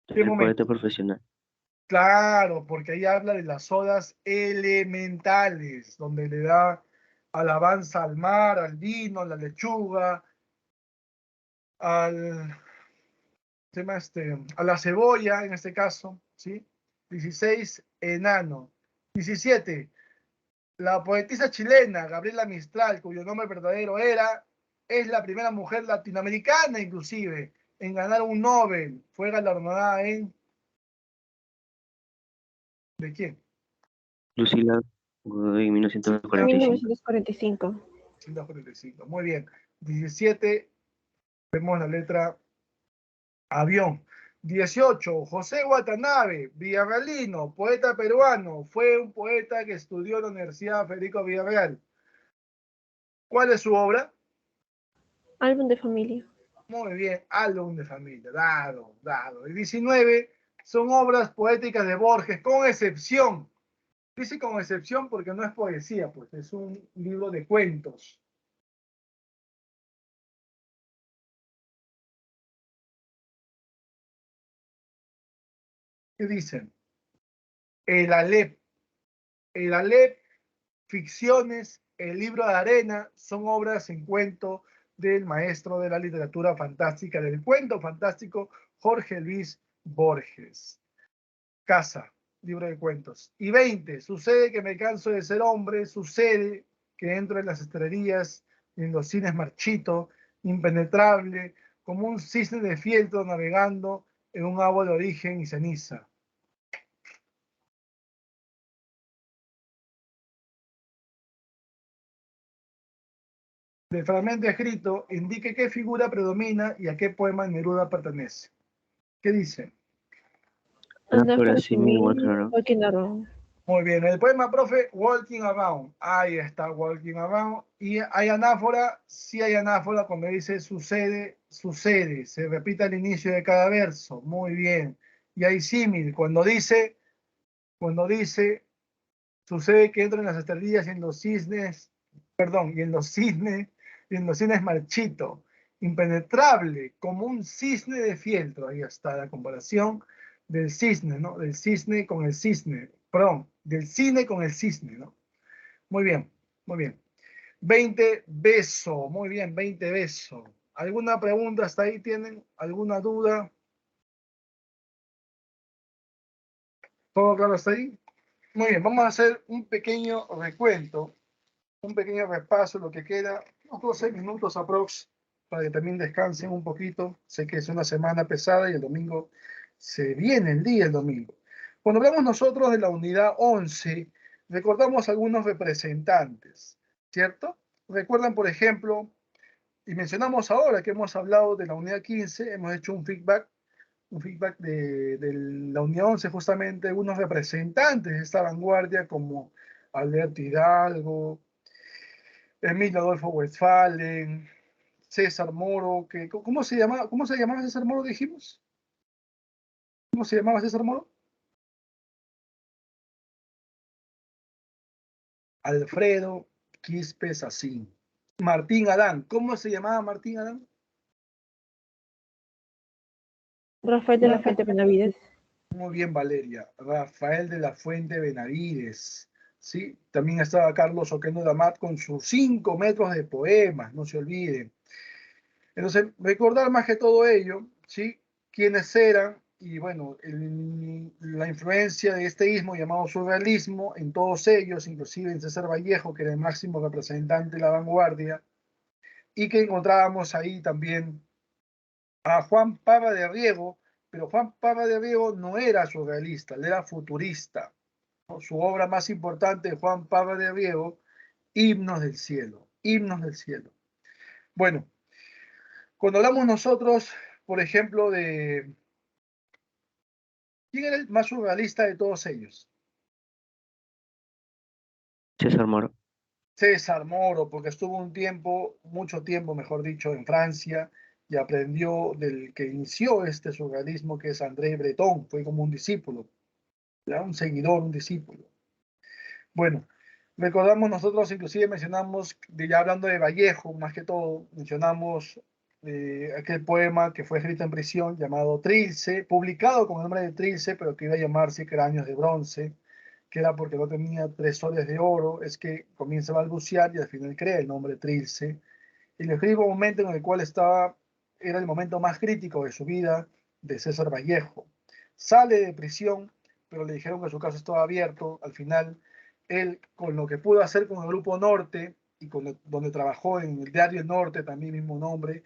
¿Qué El poeta momento? profesional. Claro, porque ahí habla de las odas elementales, donde le da alabanza al mar, al vino, a la lechuga, al, a la cebolla, en este caso, ¿sí? 16, enano. 17, la poetisa chilena Gabriela Mistral, cuyo nombre verdadero es la primera mujer latinoamericana, inclusive, en ganar un Nobel. Fue galardonada ¿de quién? Lucila Godoy, 1945. 1945. 145. Muy bien. 17, vemos la letra avión. 18, José Watanabe, villarrealino, poeta peruano, fue un poeta que estudió en la Universidad Federico Villarreal. ¿Cuál es su obra? Álbum de familia. Muy bien, álbum de familia, dado. Y 19 son obras poéticas de Borges, con excepción. Dice con excepción porque no es poesía, pues es un libro de cuentos. ¿Qué dicen? El Alep, el Alep, Ficciones, El libro de arena, son obras en cuento del maestro de la literatura fantástica, del cuento fantástico, Jorge Luis Borges. Casa, libro de cuentos. Y 20, sucede que me canso de ser hombre, sucede que entro en las estrellas, en los cines marchito, impenetrable, como un cisne de fieltro navegando en un agua de origen y ceniza. del fragmento escrito indique qué figura predomina y a qué poema Neruda pertenece. ¿Qué dice? Anáfora simil walking around. Walking around. Muy bien, el poema, profe, Walking Around. Ahí está, Walking Around. Y hay anáfora, sí hay anáfora cuando dice sucede, sucede. Se repite al inicio de cada verso. Muy bien. Y hay símil, cuando dice, sucede que entro en las estrellas y en los cisnes, perdón, y en los cisnes marchito. Impenetrable, como un cisne de fieltro. Ahí está la comparación del cisne, ¿no? Del cisne con el cisne. Perdón, del cine con el cisne, ¿no? Muy bien, muy bien. 20 beso, muy bien, 20 beso. ¿Alguna pregunta hasta ahí tienen? ¿Alguna duda? ¿Todo claro hasta ahí? Muy bien, vamos a hacer un pequeño recuento, un pequeño repaso, lo que queda, unos 12 minutos aprox, para que también descansen un poquito. Sé que es una semana pesada y el domingo se viene el día, el domingo. Cuando hablamos nosotros de la unidad 11, recordamos algunos representantes, ¿cierto? Recuerdan, por ejemplo, y mencionamos ahora que hemos hablado de la unidad 15, hemos hecho un feedback de la unidad 11, justamente algunos representantes de esta vanguardia como Alberto Hidalgo, Emilio Adolfo Westphalen, César Moro, que, ¿cómo se llamaba César Moro, dijimos? ¿Cómo se llamaba César Moro? Alfredo Quispe Sacín. Martín Adán, ¿cómo se llamaba Martín Adán? Rafael de la Fuente Benavides. Muy bien, Valeria. Rafael de la Fuente Benavides. ¿Sí? También estaba Carlos Oquendo de Amat con sus 5 metros de poemas, no se olviden. Entonces, recordar más que todo ello, ¿sí? Quiénes eran y bueno, la influencia de este ismo llamado surrealismo en todos ellos, inclusive en César Vallejo, que era el máximo representante de la vanguardia, y que encontrábamos ahí también a Juan Parra de Riego, pero Juan Parra de Riego no era surrealista, él era futurista. ¿No? Su obra más importante de Juan Parra de Riego, Himnos del Cielo, Himnos del Cielo. Bueno, cuando hablamos nosotros, por ejemplo, de quién era el más surrealista de todos ellos. César Moro. César Moro, porque estuvo un tiempo, mucho tiempo, mejor dicho, en Francia y aprendió del que inició este surrealismo, que es André Breton, fue como un discípulo, ¿ya? Un seguidor, un discípulo. Bueno, recordamos nosotros, inclusive mencionamos, ya hablando de Vallejo, más que todo, mencionamos aquel poema que fue escrito en prisión llamado Trilce, publicado con el nombre de Trilce, pero que iba a llamarse Cráneos de Bronce, que era porque no tenía 3 soles de oro, es que comienza a balbucear y al final crea el nombre Trilce. Y lo escribe en un momento en el cual era el momento más crítico de su vida, de César Vallejo. Sale de prisión, pero le dijeron que su caso estaba abierto. Al final, él, con lo que pudo hacer con el Grupo Norte, y donde trabajó en el diario El Norte, también mismo nombre,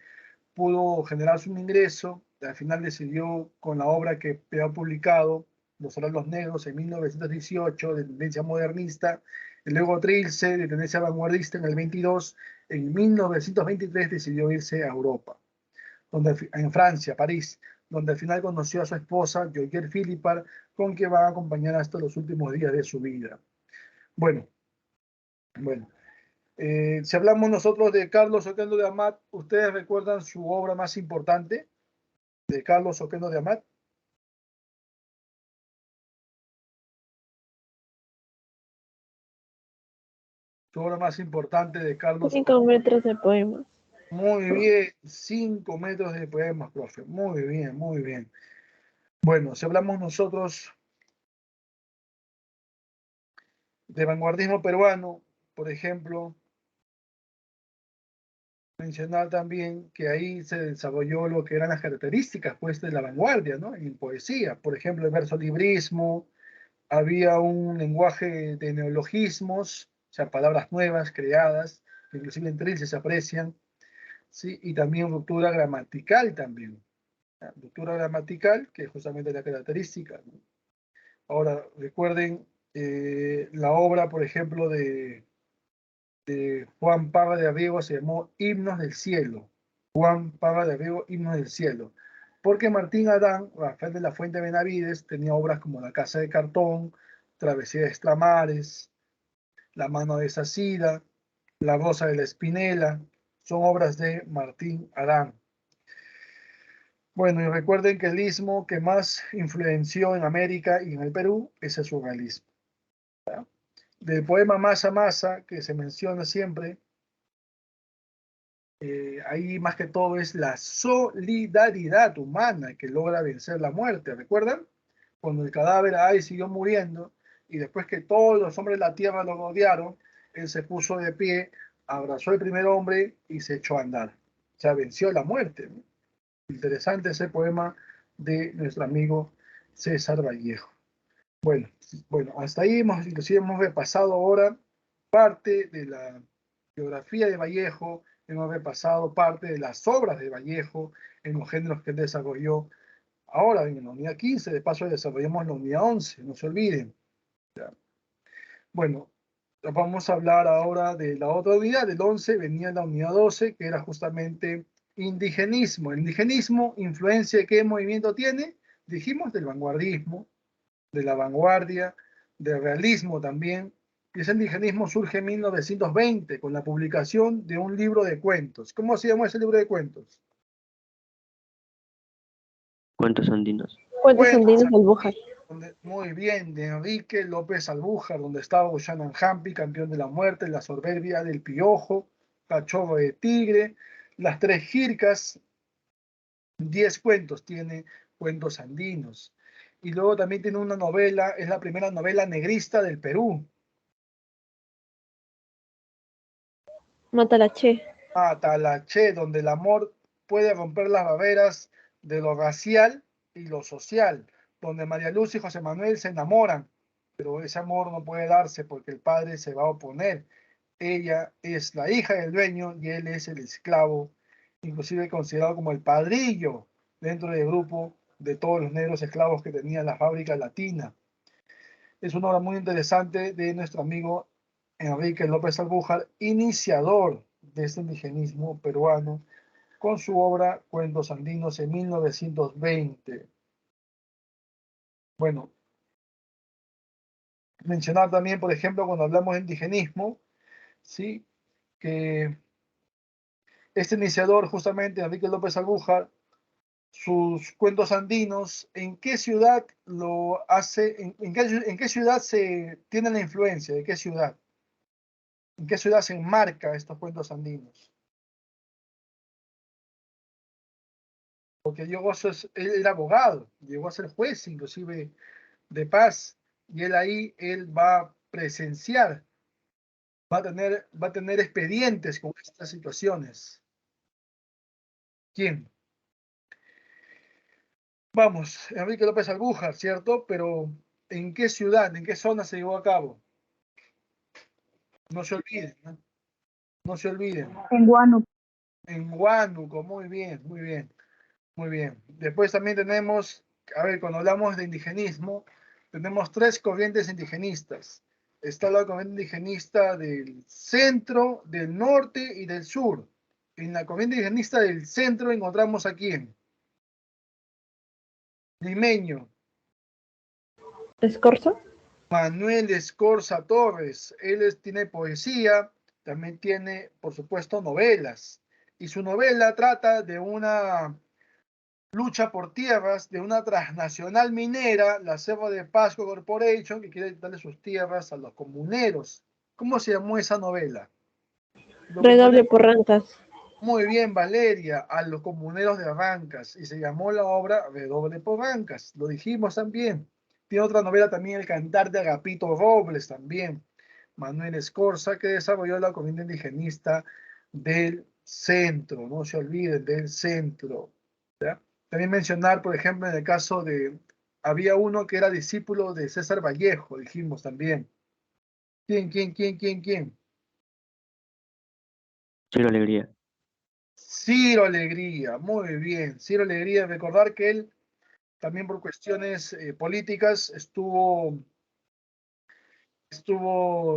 pudo generarse un ingreso. Al final decidió, con la obra que había publicado, Los Horarios Negros, en 1918, de tendencia modernista, y luego Trilce, de tendencia vanguardista, en el 22, en 1923 decidió irse a Europa, en Francia, París, donde al final conoció a su esposa, Joyelle Philippard, con quien va a acompañar hasta los últimos días de su vida. Bueno, bueno. Si hablamos nosotros de Carlos Oquendo de Amat, ¿ustedes recuerdan su obra más importante de Carlos Oquendo de Amat? Su obra más importante de Carlos. 5 metros de poemas. Muy bien, 5 metros de poemas, profe. Muy bien, muy bien. Bueno, si hablamos nosotros de vanguardismo peruano, por ejemplo, mencionar también que ahí se desarrolló lo que eran las características pues, de la vanguardia, ¿no? En poesía, por ejemplo, el versolibrismo, había un lenguaje de neologismos, o sea, palabras nuevas creadas, que inclusive entre ellos se aprecian, ¿sí? Y también ruptura gramatical también. ¿Ya? Ruptura gramatical, que es justamente la característica, ¿no? Ahora, recuerden la obra, por ejemplo, de de Juan Parra de Riego se llamó Himnos del Cielo. Juan Parra de Riego, Himnos del Cielo. Porque Martín Adán, Rafael de la Fuente Benavides, tenía obras como La Casa de Cartón, Travesía de Extramares, La Mano de Sacida, La Rosa de la Espinela. Son obras de Martín Adán. Bueno, y recuerden que el istmo que más influenció en América y en el Perú es el surrealismo. ¿Ya? Del poema Masa Masa, que se menciona siempre, ahí más que todo es la solidaridad humana que logra vencer la muerte. ¿Recuerdan? Cuando el cadáver ahí siguió muriendo y después que todos los hombres de la tierra lo rodearon, él se puso de pie, abrazó al primer hombre y se echó a andar. O sea, venció la muerte, ¿no? Interesante ese poema de nuestro amigo César Vallejo. Bueno, hasta ahí inclusive hemos repasado ahora parte de la biografía de Vallejo, hemos repasado parte de las obras de Vallejo en los géneros que él desarrolló. Ahora en la unidad 15, de paso desarrollamos la unidad 11, no se olviden. ¿Ya? Bueno, vamos a hablar ahora de la otra unidad, del 11 venía la unidad 12, que era justamente indigenismo. El indigenismo, influencia de qué movimiento tiene, dijimos del vanguardismo, de la vanguardia, del realismo también. Y ese indigenismo surge en 1920 con la publicación de un libro de cuentos. ¿Cómo se llama ese libro de cuentos? Cuentos andinos. Cuentos Cuentos andinos del Bújar. muy bien, de Enrique López Albújar, donde estaba Buchanan Hampi, campeón de la muerte, la soberbia del piojo, cachorro de tigre, las tres jircas, 10 cuentos tiene, cuentos andinos. Y luego también tiene una novela, es la primera novela negrista del Perú. Matalaché. Matalaché, donde el amor puede romper las barreras de lo racial y lo social, donde María Luz y José Manuel se enamoran, pero ese amor no puede darse porque el padre se va a oponer. Ella es la hija del dueño y él es el esclavo, inclusive considerado como el padrillo dentro del grupo de todos los negros esclavos que tenía la fábrica latina. Es una obra muy interesante de nuestro amigo Enrique López Albújar, iniciador de este indigenismo peruano, con su obra Cuentos Andinos en 1920. Bueno, mencionar también, por ejemplo, cuando hablamos de indigenismo, ¿sí? Que este iniciador, justamente Enrique López Albújar, sus cuentos andinos, ¿en qué ciudad lo hace? En qué ciudad se tiene la influencia? ¿De qué ciudad? ¿En qué ciudad se enmarca estos cuentos andinos? Porque él era abogado, llegó a ser juez inclusive de paz, y él va a presenciar, va a tener expedientes con estas situaciones. ¿Quién? Vamos, Enrique López Albújar, ¿cierto? Pero ¿en qué ciudad, en qué zona se llevó a cabo? No se olviden, ¿no? No se olviden. En Huánuco. En Huánuco, muy bien, muy bien, muy bien. Después también tenemos, a ver, cuando hablamos de indigenismo, tenemos tres corrientes indigenistas. Está la corriente indigenista del centro, del norte y del sur. En la corriente indigenista del centro encontramos a quién? Limeño. ¿Escorzo? Manuel Escorza Torres. Tiene poesía, también tiene, por supuesto, novelas. Y su novela trata de una lucha por tierras de una transnacional minera, la Cerro de Pasco Corporation, que quiere darle sus tierras a los comuneros. ¿Cómo se llamó esa novela? Redoble por rancas. Muy bien, Valeria, a los comuneros de Rancas. Y se llamó la obra Redoble por Rancas. Lo dijimos también. Tiene otra novela también, El Cantar de Agapito Robles, también. Manuel Escorza, que desarrolló la corriente indigenista del centro. No se olviden del centro. ¿Ya? También mencionar, por ejemplo, en el caso de, había uno que era discípulo de César Vallejo, dijimos también. ¿Quién? Cero alegría. Ciro Alegría, muy bien. Ciro Alegría, recordar que él también por cuestiones políticas estuvo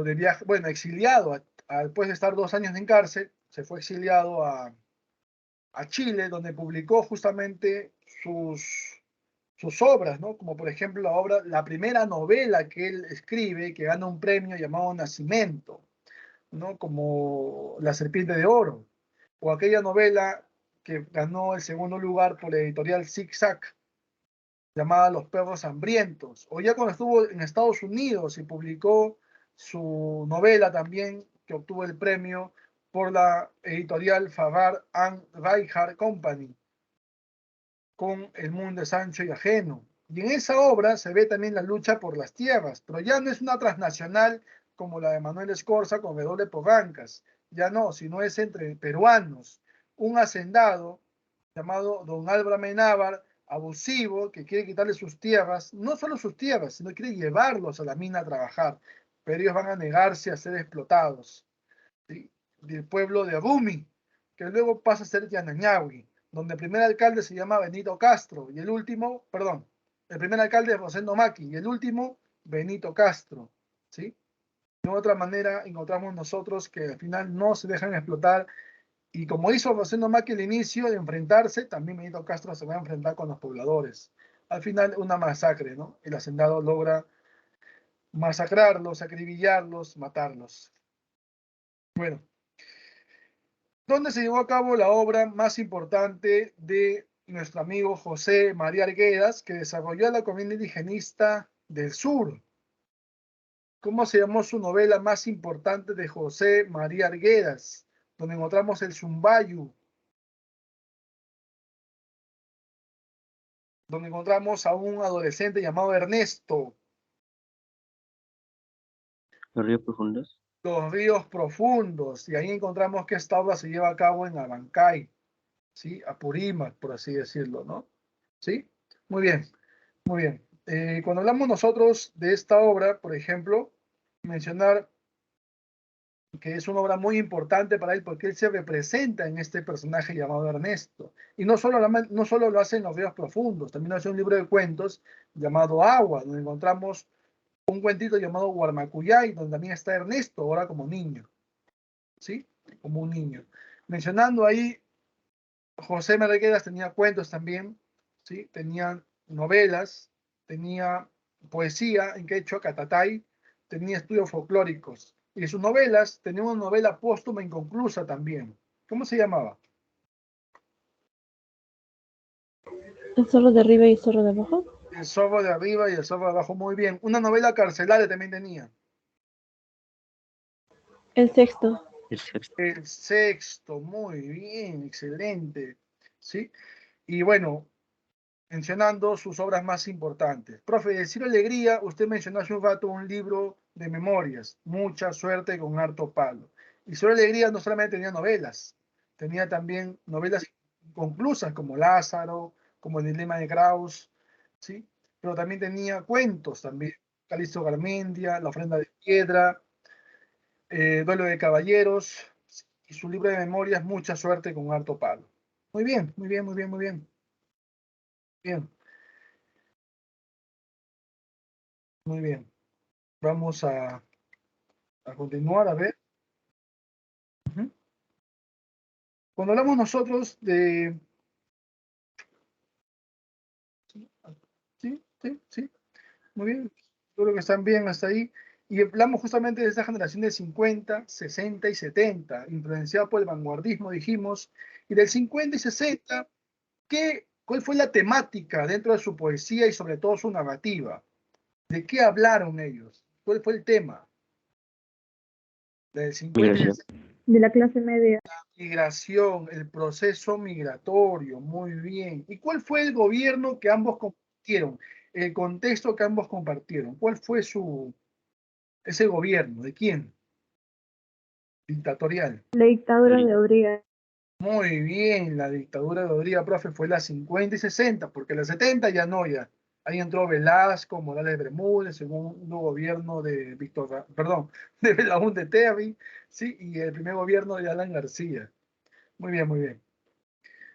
de viaje, bueno, exiliado después de estar 2 años en cárcel, se fue exiliado a Chile, donde publicó justamente sus obras, ¿no? Como por ejemplo la primera novela que él escribe, que gana un premio llamado Nacimiento, ¿no? Como La Serpiente de Oro, o aquella novela que ganó el segundo lugar por la editorial Zig Zag, llamada Los Perros Hambrientos, o ya cuando estuvo en Estados Unidos y publicó su novela también, que obtuvo el premio por la editorial Farrar and Rijkaard Company, con El mundo de Sancho y Ajeno. Y en esa obra se ve también la lucha por las tierras, pero ya no es una transnacional como la de Manuel Escorza con W. Porrancas, ya no, sino es entre peruanos. Un hacendado llamado don Álvaro Amenábar, abusivo, que quiere quitarle sus tierras, no solo sus tierras, sino quiere llevarlos a la mina a trabajar, pero ellos van a negarse a ser explotados. ¿Sí? Del pueblo de Rumi, que luego pasa a ser Yanañahui, donde el primer alcalde se llama Benito Castro y el último, perdón, el primer alcalde es Rosendo Maqui y el último Benito Castro, ¿sí? De otra manera encontramos nosotros que al final no se dejan explotar y como hizo Rosendo Maqui al inicio de enfrentarse, también Benito Castro se va a enfrentar con los pobladores. Al final una masacre, ¿no? El hacendado logra masacrarlos, acribillarlos, matarlos. Bueno, donde se llevó a cabo la obra más importante de nuestro amigo José María Arguedas, que desarrolló la comunidad indigenista del sur. ¿Cómo se llamó su novela más importante de José María Arguedas? Donde encontramos el Zumbayu, donde encontramos a un adolescente llamado Ernesto. ¿Los ríos profundos? Los ríos profundos, y ahí encontramos que esta obra se lleva a cabo en Abancay, ¿sí? Apurímac, por así decirlo, ¿no? ¿Sí? Muy bien, muy bien. Cuando hablamos nosotros de esta obra, por ejemplo, mencionar que es una obra muy importante para él porque él se representa en este personaje llamado Ernesto. Y no solo lo hace en los ríos profundos, también hace un libro de cuentos llamado Agua, donde encontramos un cuentito llamado Guarmacuyay, donde también está Ernesto, ahora como niño, ¿sí? Como un niño. Mencionando ahí, José Merrequeras tenía cuentos también, ¿sí? Tenía novelas, tenía poesía en quechua, catatay, tenía estudios folclóricos. Y sus novelas, tenía una novela póstuma inconclusa también. ¿Cómo se llamaba? ¿El zorro de arriba y el zorro de abajo? El zorro de arriba y el zorro de abajo, muy bien. Una novela carcelaria también tenía. El sexto. El sexto. El sexto, muy bien, excelente. ¿Sí? Y bueno, mencionando sus obras más importantes. Profe, de Ciro Alegría, usted mencionó hace un rato un libro de memorias, Mucha suerte con harto palo. Y Ciro Alegría no solamente tenía novelas, tenía también novelas conclusas como Lázaro, como El dilema de Kraus, ¿sí? Pero también tenía cuentos también, Calixto Garmendia, La ofrenda de piedra, Duelo de caballeros, y su libro de memorias, Mucha suerte con harto palo. Muy bien, muy bien, muy bien, muy bien. Bien, muy bien. Vamos a continuar, a ver. Ujú. Cuando hablamos nosotros de... Sí, sí, sí, muy bien. Creo que están bien hasta ahí. Y hablamos justamente de esa generación de 50, 60 y 70, influenciada por el vanguardismo, dijimos. Y del 50 y 60, ¿cuál fue la temática dentro de su poesía y sobre todo su narrativa? ¿De qué hablaron ellos? ¿Cuál fue el tema? Del 50 y Migración. 60. De la clase media. Migración, el proceso migratorio, muy bien. ¿Y cuál fue el gobierno que ambos compartieron? El contexto que ambos compartieron. ¿Cuál fue ese gobierno? ¿De quién? Dictatorial. La dictadura de Rodrigo. Odría. Muy bien, la dictadura de Rodríguez, profe, fue la 50 y 60, porque la 70 ya no, ya. Ahí entró Velasco, Morales Bermúdez, segundo gobierno de perdón, de Belaúnde Terry, sí, y el primer gobierno de Alan García. Muy bien, muy bien.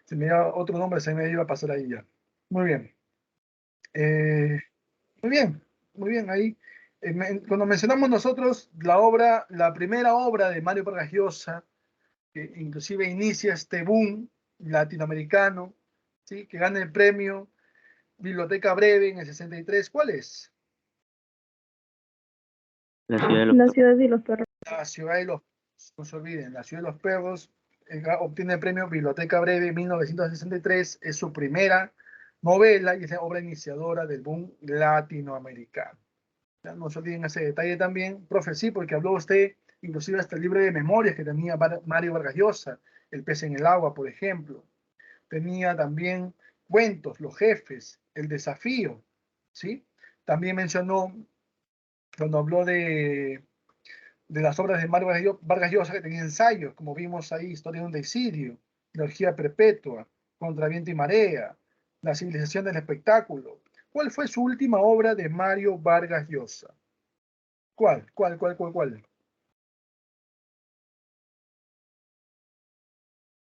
Si me dio otro nombre, se me iba a pasar ahí ya. Muy bien. Eh, muy bien, muy bien ahí. Cuando mencionamos nosotros la primera obra de Mario Vargas Llosa, que inclusive inicia este boom latinoamericano, ¿sí? Que gana el premio Biblioteca Breve en el 63, ¿cuál es? La ciudad de los La perros. ciudad y los perros. La ciudad de los, no se olviden, la ciudad de los perros obtiene el premio Biblioteca Breve en 1963, es su primera novela y es la obra iniciadora del boom latinoamericano. Ya, no se olviden ese detalle también, profe, sí, porque habló usted inclusive hasta el libro de memorias que tenía Mario Vargas Llosa, El pez en el agua, por ejemplo. Tenía también cuentos, Los jefes, El desafío, ¿sí? También mencionó, cuando habló de las obras de Mario Vargas Llosa, que tenía ensayos, como vimos ahí, Historia de un desidio, Energía perpetua, Contra viento y marea, La civilización del espectáculo. ¿Cuál fue su última obra de Mario Vargas Llosa? ¿Cuál?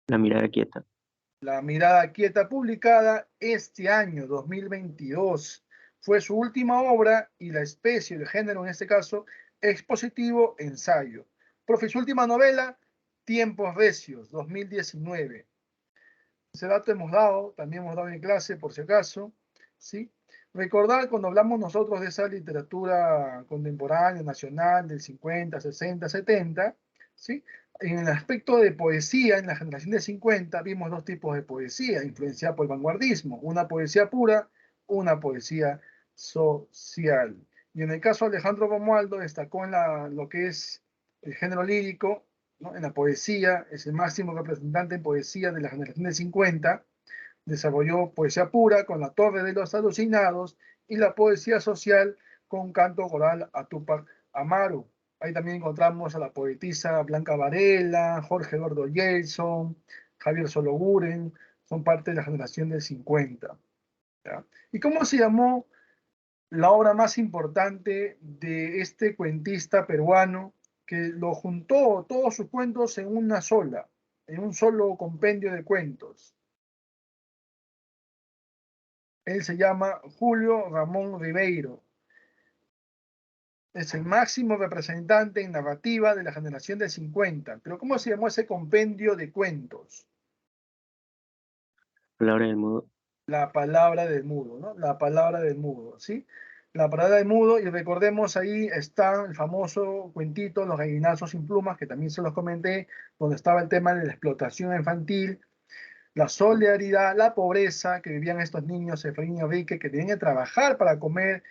La mirada quieta. La mirada quieta, publicada este año 2022. Fue su última obra y la especie, el género en este caso, expositivo ensayo. Profe, su última novela, Tiempos Recios, 2019. Ese dato también hemos dado en clase por si acaso, ¿sí? Recordar cuando hablamos nosotros de esa literatura contemporánea, nacional, del 50, 60, 70, ¿sí? En el aspecto de poesía, en la generación de 50, vimos dos tipos de poesía, influenciada por el vanguardismo, una poesía pura, una poesía social. Y en el caso de Alejandro Romualdo destacó en lo que es el género lírico, ¿no? En la poesía, es el máximo representante en poesía de la generación de 50, desarrolló poesía pura con La Torre de los Alucinados y la poesía social con Canto Coral a Túpac Amaru. Ahí también encontramos a la poetisa Blanca Varela, Jorge Eduardo Jason, Javier Sologuren, son parte de la generación del 50. ¿Ya? ¿Y cómo se llamó la obra más importante de este cuentista peruano que lo juntó todos sus cuentos en un solo compendio de cuentos? Él se llama Julio Ramón Ribeiro. Es el máximo representante en narrativa de la generación del 50. Pero ¿cómo se llamó ese compendio de cuentos? Palabra del mudo. La palabra del mudo, ¿no? La palabra del mudo, ¿sí? La palabra del mudo, y recordemos ahí está el famoso cuentito Los gallinazos sin plumas, que también se los comenté, donde estaba el tema de la explotación infantil, la solidaridad, la pobreza que vivían estos niños, Efraín y Enrique, que tenían que trabajar para comer,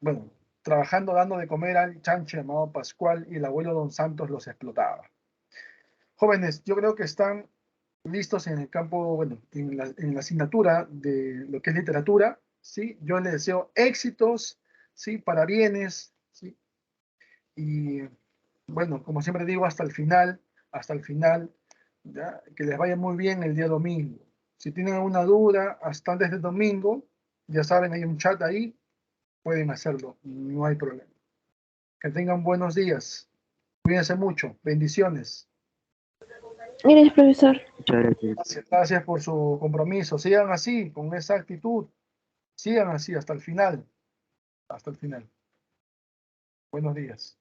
bueno, trabajando, dando de comer al chancho llamado Pascual, y el abuelo Don Santos los explotaba. Jóvenes, yo creo que están listos en el campo, bueno, en la asignatura de lo que es literatura, ¿sí? Yo les deseo éxitos, ¿sí? Parabienes, ¿sí? Y bueno, como siempre digo, hasta el final, ¿ya? Que les vaya muy bien el día domingo. Si tienen alguna duda, hasta antes del domingo, ya saben, hay un chat ahí, pueden hacerlo, no hay problema. Que tengan buenos días, cuídense mucho, bendiciones. Gracias, profesor. Muchas gracias. Gracias por su compromiso. Sigan así, con esa actitud. Sigan así hasta el final. Hasta el final. Buenos días.